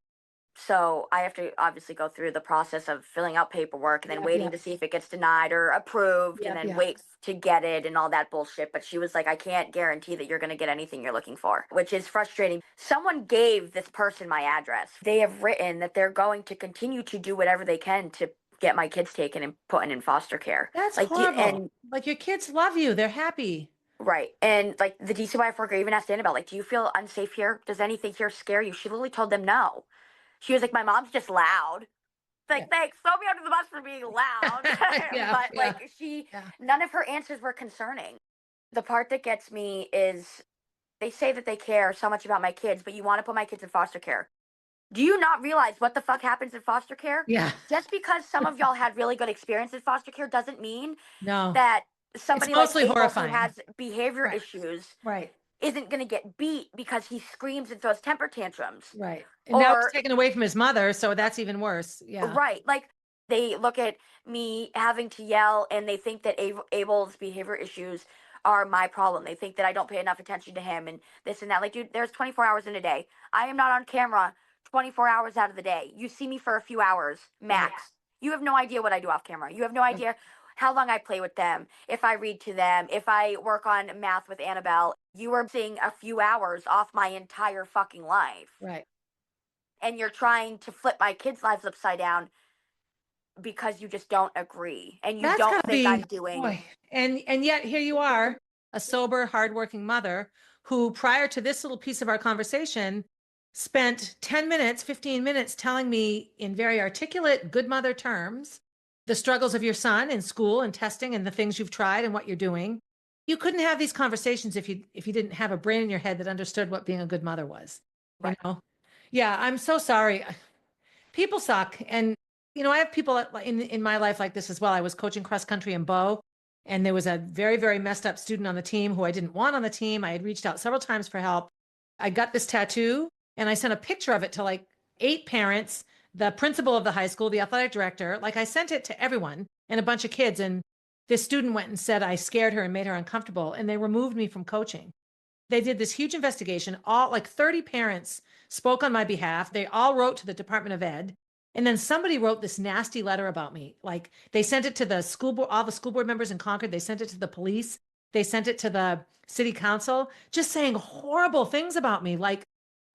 So I have to obviously go through the process of filling out paperwork and then waiting to see if it gets denied or approved and then wait to get it and all that bullshit. But she was like, I can't guarantee that you're going to get anything you're looking for, which is frustrating. Someone gave this person my address. They have written that they're going to continue to do whatever they can to get my kids taken and put in foster care. That's like horrible. And like your kids love you. They're happy. right. And like the DCYF worker even asked Annabelle, like, do you feel unsafe here? Does anything here scare you? She literally told them no. She was like, my mom's just loud. Like, thanks, throw me under the bus for being loud. But like none of her answers were concerning. The part that gets me is they say that they care so much about my kids, but you want to put my kids in foster care. Do you not realize what the fuck happens in foster care? Yeah. Just because some of y'all had really good experience in foster care doesn't mean no that somebody it's mostly like Abel horrifying. who has behavior issues isn't going to get beat because he screams and throws temper tantrums. Right. And now he's taken away from his mother, so that's even worse. Yeah. Right. Like they look at me having to yell and they think that Abel's behavior issues are my problem. They think that I don't pay enough attention to him and this and that. Like, dude, there's 24 hours in a day. I am not on camera 24 hours out of the day. You see me for a few hours max. You have no idea what I do off camera. You have no idea how long I play with them, if I read to them, if I work on math with Annabelle. You are seeing a few hours off my entire fucking life. Right. And you're trying to flip my kids' lives upside down because you just don't agree. And you don't think I'm doing. Boy. And yet here you are, a sober, hardworking mother who, prior to this little piece of our conversation, spent 10 minutes, 15 minutes telling me in very articulate, good mother terms, the struggles of your son in school and testing and the things you've tried and what you're doing. You couldn't have these conversations if you didn't have a brain in your head that understood what being a good mother was. Right. You know? Yeah, I'm so sorry. People suck. And, you know, I have people in my life like this as well. I was coaching cross country in Bow, and there was a very, very messed up student on the team who I didn't want on the team. I had reached out several times for help. I got this tattoo and I sent a picture of it to like 8 parents, the principal of the high school, the athletic director. Like, I sent it to everyone and a bunch of kids. And this student went and said I scared her and made her uncomfortable, and they removed me from coaching. They did this huge investigation. All like 30 parents spoke on my behalf. They all wrote to the Department of Ed. And then somebody wrote this nasty letter about me. Like, they sent it to the school board, all the school board members in Concord. They sent it to the police. They sent it to the city council, just saying horrible things about me. Like,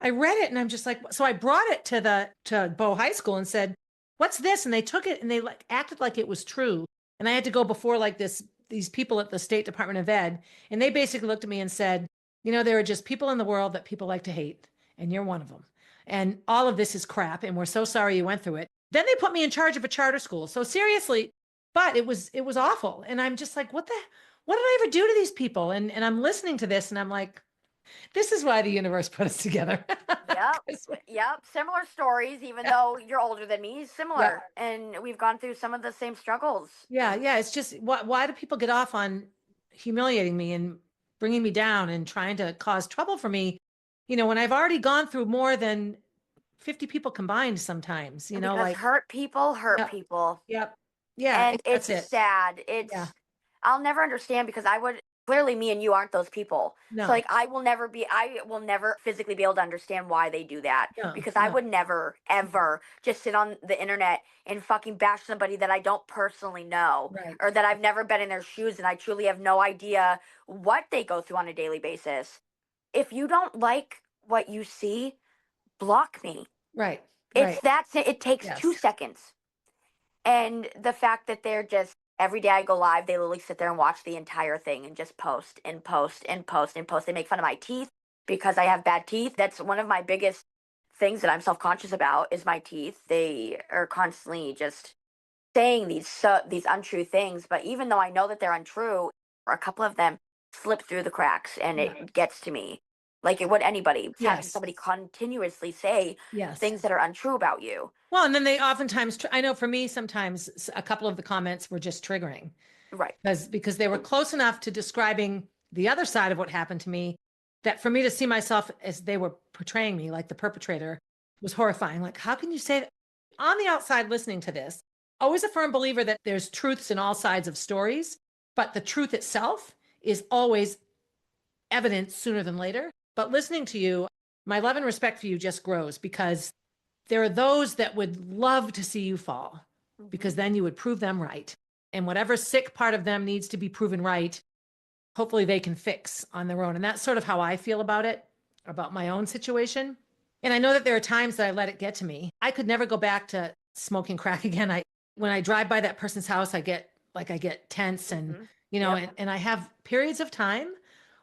I read it and I'm just like, so I brought it to Bow High School and said, what's this? And they took it and they like acted like it was true. And I had to go before like these people at the State Department of Ed. And they basically looked at me and said, you know, there are just people in the world that people like to hate, and you're one of them. And all of this is crap, and we're so sorry you went through it. Then they put me in charge of a charter school. So seriously, but it was awful. And I'm just like, what did I ever do to these people? And I'm listening to this and I'm like, this is why the universe put us together. Yep. Similar stories, even though you're older than me, similar. And we've gone through some of the same struggles. Yeah. It's just, why do people get off on humiliating me and bringing me down and trying to cause trouble for me, you know, when I've already gone through more than 50 people combined sometimes, you know, because like hurt people. Yep. Yeah. And it's sad. I'll never understand, because clearly me and you aren't those people. No. So like, I will never physically be able to understand why they do that, because I would never, ever just sit on the internet and fucking bash somebody that I don't personally know, or that I've never been in their shoes and I truly have no idea what they go through on a daily basis. If you don't like what you see, block me. Right. It takes 2 seconds. And the fact that they're just, every day I go live, they literally sit there and watch the entire thing and just post and post and post and post. They make fun of my teeth because I have bad teeth. That's one of my biggest things that I'm self-conscious about, is my teeth. They are constantly just saying these untrue things. But even though I know that they're untrue, a couple of them slip through the cracks, and it gets to me. Like it would anybody. Having somebody continuously say things that are untrue about you. Well, and then they oftentimes, I know for me, sometimes a couple of the comments were just triggering. Right. Because they were close enough to describing the other side of what happened to me, that for me to see myself as they were portraying me, like the perpetrator, was horrifying. Like, how can you say that? On the outside listening to this, always a firm believer that there's truths in all sides of stories, but the truth itself is always evident sooner than later. But listening to you, my love and respect for you just grows, because there are those that would love to see you fall because Mm-hmm. then you would prove them right. And whatever sick part of them needs to be proven right, hopefully they can fix on their own. And that's sort of how I feel about it, about my own situation. And I know that there are times that I let it get to me. I could never go back to smoking crack again. When I drive by that person's house, I get tense and, Mm-hmm. and, Yep. and I have periods of time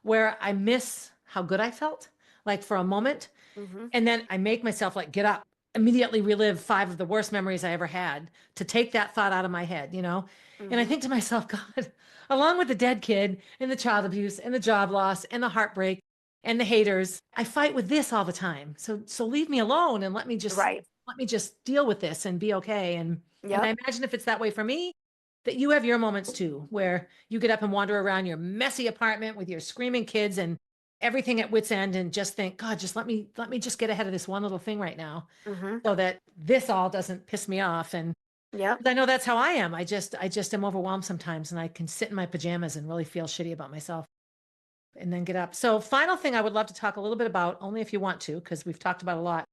where I miss how good I felt, like for a moment. Mm-hmm. And then I make myself like get up, immediately relive 5 of the worst memories I ever had to take that thought out of my head. And I Mm-hmm. think to myself, God, along with the dead kid and the child abuse and the job loss and the heartbreak and the haters, I fight with this all the time. So leave me alone and Right. let me just deal with this and be okay. And I Yep. imagine if it's that way for me, that you have your moments too, where you get up and wander around your messy apartment with your screaming kids and everything at wit's end and just think, God, just let me just get ahead of this one little thing right now Mm-hmm. so that this all doesn't piss me off. And Yep. I know that's how I am. I just am overwhelmed sometimes and I can sit in my pajamas and really feel shitty about myself and then get up. So final thing I would love to talk a little bit about, only if you want to, because we've talked about a lot,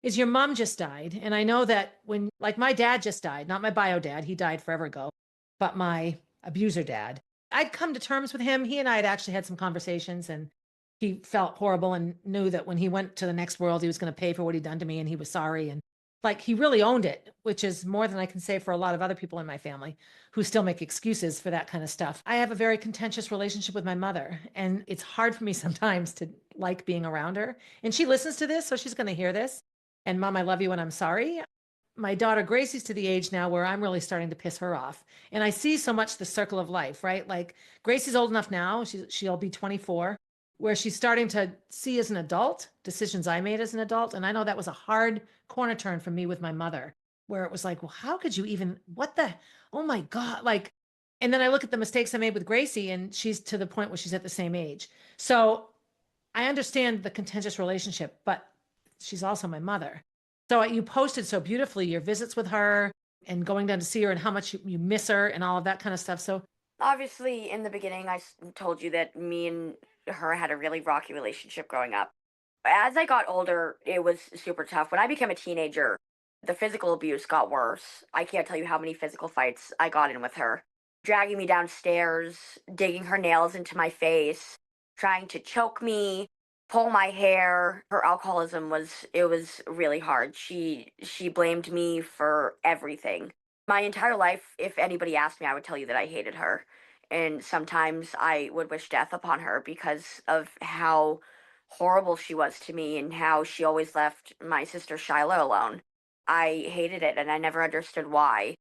is your mom just died. And I know that like my dad just died, not my bio dad, he died forever ago, but my abuser dad. I'd come to terms with him. He and I had actually had some conversations and he felt horrible and knew that when he went to the next world, he was going to pay for what he'd done to me and he was sorry. And like he really owned it, which is more than I can say for a lot of other people in my family who still make excuses for that kind of stuff. I have a very contentious relationship with my mother, and it's hard for me sometimes to like being around her. And she listens to this, so she's going to hear this. And mom, I love you and I'm sorry. My daughter Gracie's to the age now where I'm really starting to piss her off. And I see so much the circle of life, right? Like Gracie's old enough now, she'll be 24, where she's starting to see as an adult decisions I made as an adult. And I know that was a hard corner turn for me with my mother, where it was like, well, how could you even, oh my God. Like, and then I look at the mistakes I made with Gracie and she's to the point where she's at the same age. So I understand the contentious relationship, but she's also my mother. So you posted so beautifully your visits with her and going down to see her and how much you miss her and all of that kind of stuff. So Obviously, in the beginning, told you that me and her had a really rocky relationship growing up. As I got older, it was super tough. When I became a teenager, the physical abuse got worse. I can't tell you how many physical fights I got in with her. Dragging me downstairs, digging her nails into my face, trying to choke me, pull my hair. Her alcoholism was really hard. She blamed me for everything. My entire life, if anybody asked me, I would tell you that I hated her. And sometimes I would wish death upon her because of how horrible she was to me and how she always left my sister Skyler alone. I hated it and I never understood why.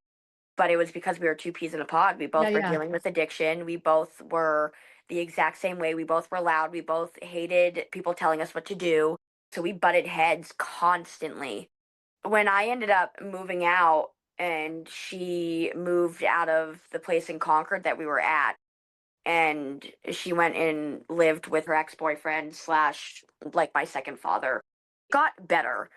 But it was because we were two peas in a pod. We yeah, both were yeah, dealing with addiction. We both were the exact same way. We both were loud. We both hated people telling us what to do. So we butted heads constantly. When I ended up moving out and she moved out of the place in Concord that we were at, and she went and lived with her ex-boyfriend slash like my second father, got better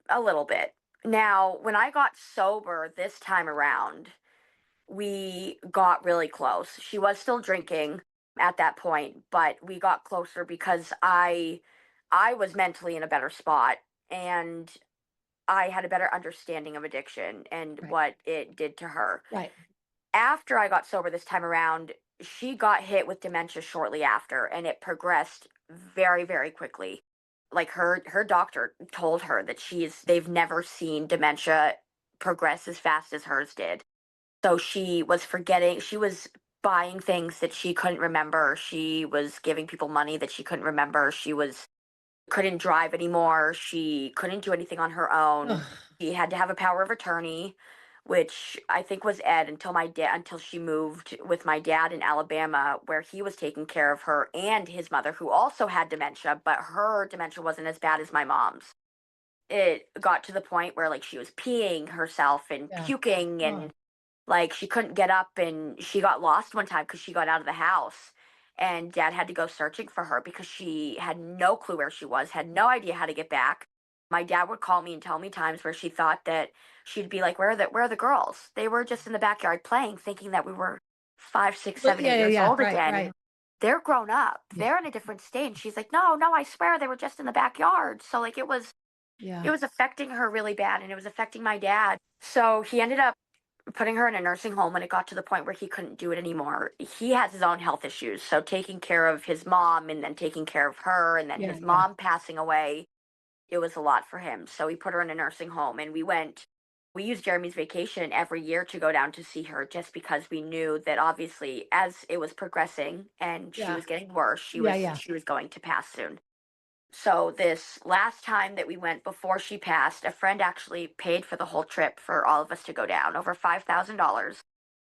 a little bit. Now, when I got sober this time around, we got really close. She was still drinking at that point, but we got closer because I was mentally in a better spot and I had a better understanding of addiction and right, what it did to her. right, After I got sober this time around, she got hit with dementia shortly after and it progressed very, very quickly. Like her doctor told her that they've never seen dementia progress as fast as hers did. So she was buying things that she couldn't remember. She was giving people money that she couldn't remember. Couldn't drive anymore. She couldn't do anything on her own. ugh, She had to have a power of attorney, which I think was Ed until she moved with my dad in Alabama, where he was taking care of her and his mother, who also had dementia, but her dementia wasn't as bad as my mom's. It got to the point where like she was peeing herself and yeah, puking oh, and like she couldn't get up and she got lost one time because she got out of the house and dad had to go searching for her because she had no clue where she was, had no idea how to get back. My dad would call me and tell me times where she thought that she'd be like, where are the girls? They were just in the backyard playing, thinking that we were 5, 6, but 7, yeah, 8 yeah, years yeah, old right, again. right, And they're grown up. yeah, They're in a different state. And she's like, no, I swear they were just in the backyard. So like Yeah. it was affecting her really bad, and it was affecting my dad. So he ended up putting her in a nursing home when it got to the point where he couldn't do it anymore. He has his own health issues. So taking care of his mom and then taking care of her and then Yeah. his Yeah. mom passing away, it was a lot for him. So he put her in a nursing home, and we used Jeremy's vacation every year to go down to see her, just because we knew that obviously as it was progressing and she Yeah. was getting worse, Yeah. Yeah. she was going to pass soon. So this last time that we went before she passed, a friend actually paid for the whole trip for all of us to go down, over $5,000.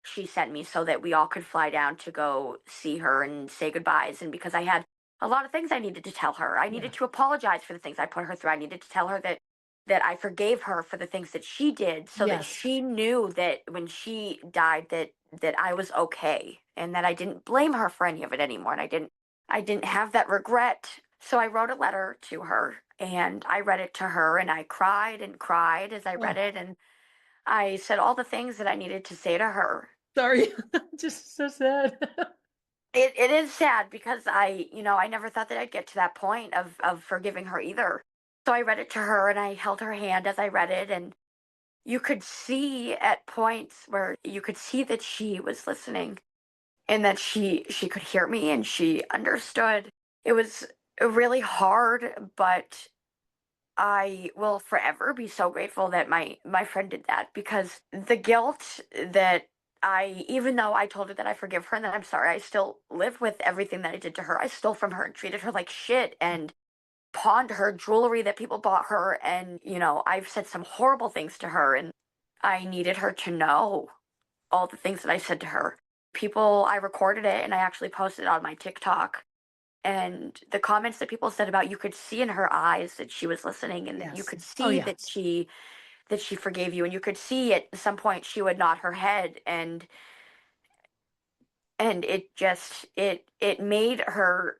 She sent me so that we all could fly down to go see her and say goodbyes. And because I had a lot of things I needed to tell her, I Yeah. needed to apologize for the things I put her through. I needed to tell her that I forgave her for the things that she did, so that Yes. she knew that when she died that I was okay, and that I didn't blame her for any of it anymore, and I didn't have that regret. So I wrote a letter to her, and I read it to her, and I cried and cried as I Oh, read it, and I said all the things that I needed to say to her. sorry. Just so sad. It is sad, because I never thought that I'd get to that point of forgiving her either. So I read it to her, and I held her hand as I read it, and you could see at points where you could see that she was listening, and that she could hear me and she understood. It was really hard, but I will forever be so grateful that my friend did that, because the guilt that even though I told her that I forgive her and that I'm sorry, I still live with everything that I did to her. I stole from her and treated her like shit and pawned her jewelry that people bought her. And, I've said some horrible things to her, and I needed her to know all the things that I said to her. I recorded it and I actually posted it on my TikTok. And the comments that people said about, you could see in her eyes that she was listening, and that you Yes. could Oh, see yeah. that she forgave you, and you could see at some point she would nod her head, and it made her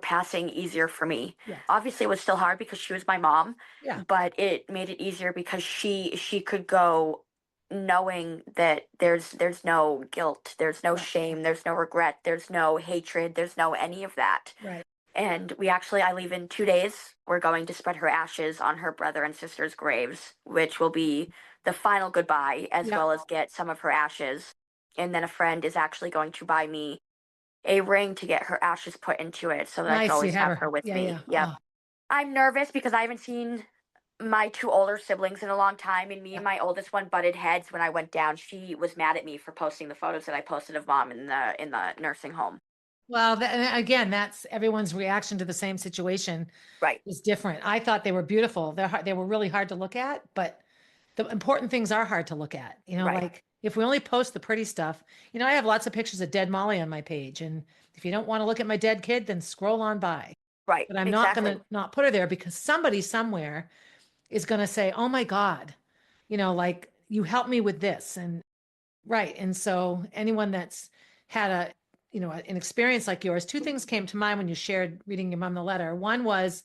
passing easier for me. Yeah. Obviously it was still hard because she was my mom, Yeah. but it made it easier because she could go knowing that there's no guilt, there's no Right. shame, there's no regret, there's no hatred, there's no any of that. Right. And I leave in 2 days. We're going to spread her ashes on her brother and sister's graves, which will be the final goodbye, as Yeah. well as get some of her ashes. And then a friend is actually going to buy me a ring to get her ashes put into it, so that I can Nice. You always have have her. her with Yeah. me. Yeah. Yep. Oh, I'm nervous because I haven't seen my two older siblings in a long time, and me yeah. and my oldest one butted heads when I went down. She was mad at me for posting the photos that I posted of mom in the nursing home. Well, and again, that's everyone's reaction to the same situation Right. is different. I thought they were beautiful. They were really hard to look at, but the important things are hard to look at. Right. Like if we only post the pretty stuff, I have lots of pictures of dead Molly on my page. And if you don't want to look at my dead kid, then scroll on by. Right. But I'm not going Exactly. to not put her there because somebody somewhere is going to say, oh my God, like you helped me with this. And right. And so anyone that's had an experience like yours, two things came to mind when you shared reading your mom the letter. One was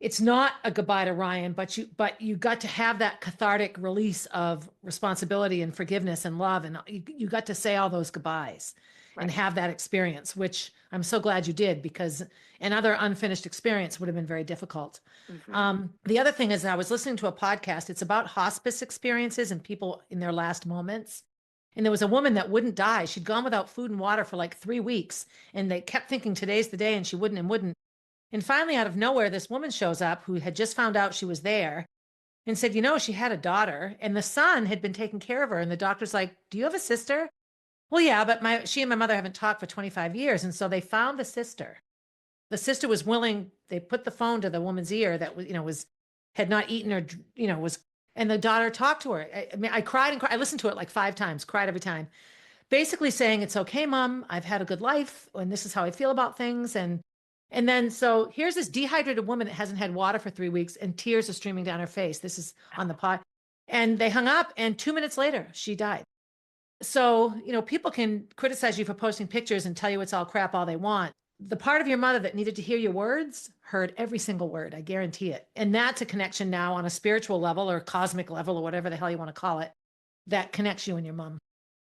it's not a goodbye to Ryan, but you got to have that cathartic release of responsibility and forgiveness and love. And you got to say all those goodbyes and Right. have that experience, which I'm so glad you did because another unfinished experience would have been very difficult. Hmm. The other thing is I was listening to a podcast. It's about hospice experiences and people in their last moments. And there was a woman that wouldn't die. She'd gone without food and water for like 3 weeks. And they kept thinking today's the day and she wouldn't and wouldn't. And finally, out of nowhere, this woman shows up who had just found out she was there and said, she had a daughter and the son had been taking care of her. And the doctor's like, do you have a sister? Well, yeah, but she and my mother haven't talked for 25 years. And so they found the sister. The sister was willing, they put the phone to the woman's ear that had not eaten or, and the daughter talked to her. I mean, I cried and cried. I listened to it like 5 times, cried every time, basically saying, it's okay, mom, I've had a good life and this is how I feel about things. And then, so here's this dehydrated woman that hasn't had water for 3 weeks and tears are streaming down her face. This is on the pod. And they hung up and 2 minutes later, she died. So, people can criticize you for posting pictures and tell you it's all crap all they want. The part of your mother that needed to hear your words heard every single word. I guarantee it. And that's a connection now on a spiritual level or cosmic level or whatever the hell you want to call it that connects you and your mom.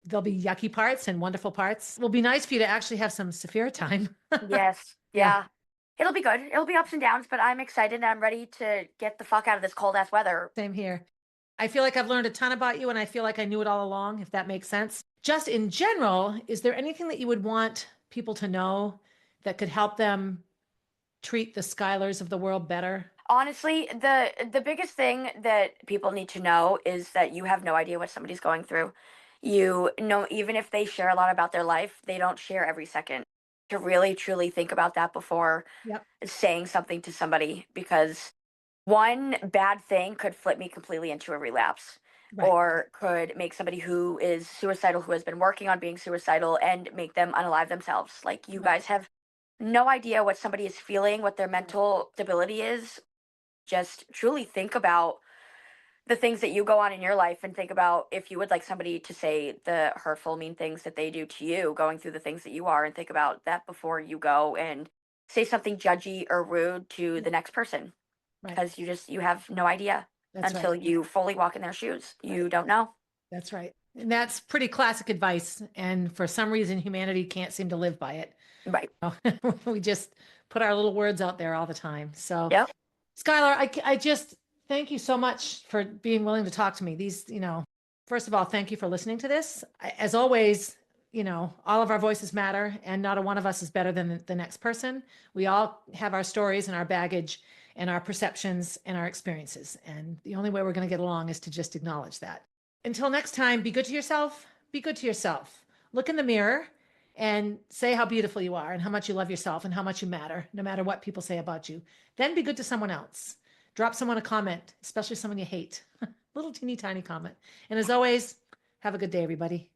There'll be yucky parts and wonderful parts. It will be nice for you to actually have some Saphira time. Yes. Yeah. Yeah. It'll be good. It'll be ups and downs, but I'm excited and I'm ready to get the fuck out of this cold ass weather. Same here. I feel like I've learned a ton about you, and I feel like I knew it all along, if that makes sense. Just in general, is there anything that you would want people to know that could help them treat the Skylers of the world better? Honestly, the biggest thing that people need to know is that you have no idea what somebody's going through. You know, even if they share a lot about their life, they don't share every second. To really truly think about that before Yep. saying something to somebody, because one bad thing could flip me completely into a relapse, Right. or could make somebody who is suicidal, who has been working on being suicidal, and make them unalive themselves. Like, you Right. guys have no idea what somebody is feeling, what their mental stability is. Just truly think about the things that you go on in your life, and think about if you would like somebody to say the hurtful, mean things that they do to you, going through the things that you are, and think about that before you go and say something judgy or rude to the next person, Right. because you have no idea That's until right. you fully walk in their shoes. You don't know. That's right. And that's pretty classic advice. And for some reason, humanity can't seem to live by it. Right. We just put our little words out there all the time. So, Yep. Skylar, I just thank you so much for being willing to talk to me. First of all, thank you for listening to this. As always, all of our voices matter, and not a one of us is better than the next person. We all have our stories and our baggage and our perceptions and our experiences. And the only way we're going to get along is to just acknowledge that. Until next time, be good to yourself. Be good to yourself. Look in the mirror and say how beautiful you are and how much you love yourself and how much you matter, no matter what people say about you. Then be good to someone else. Drop someone a comment, especially someone you hate. Little teeny tiny comment. And as always, have a good day, everybody.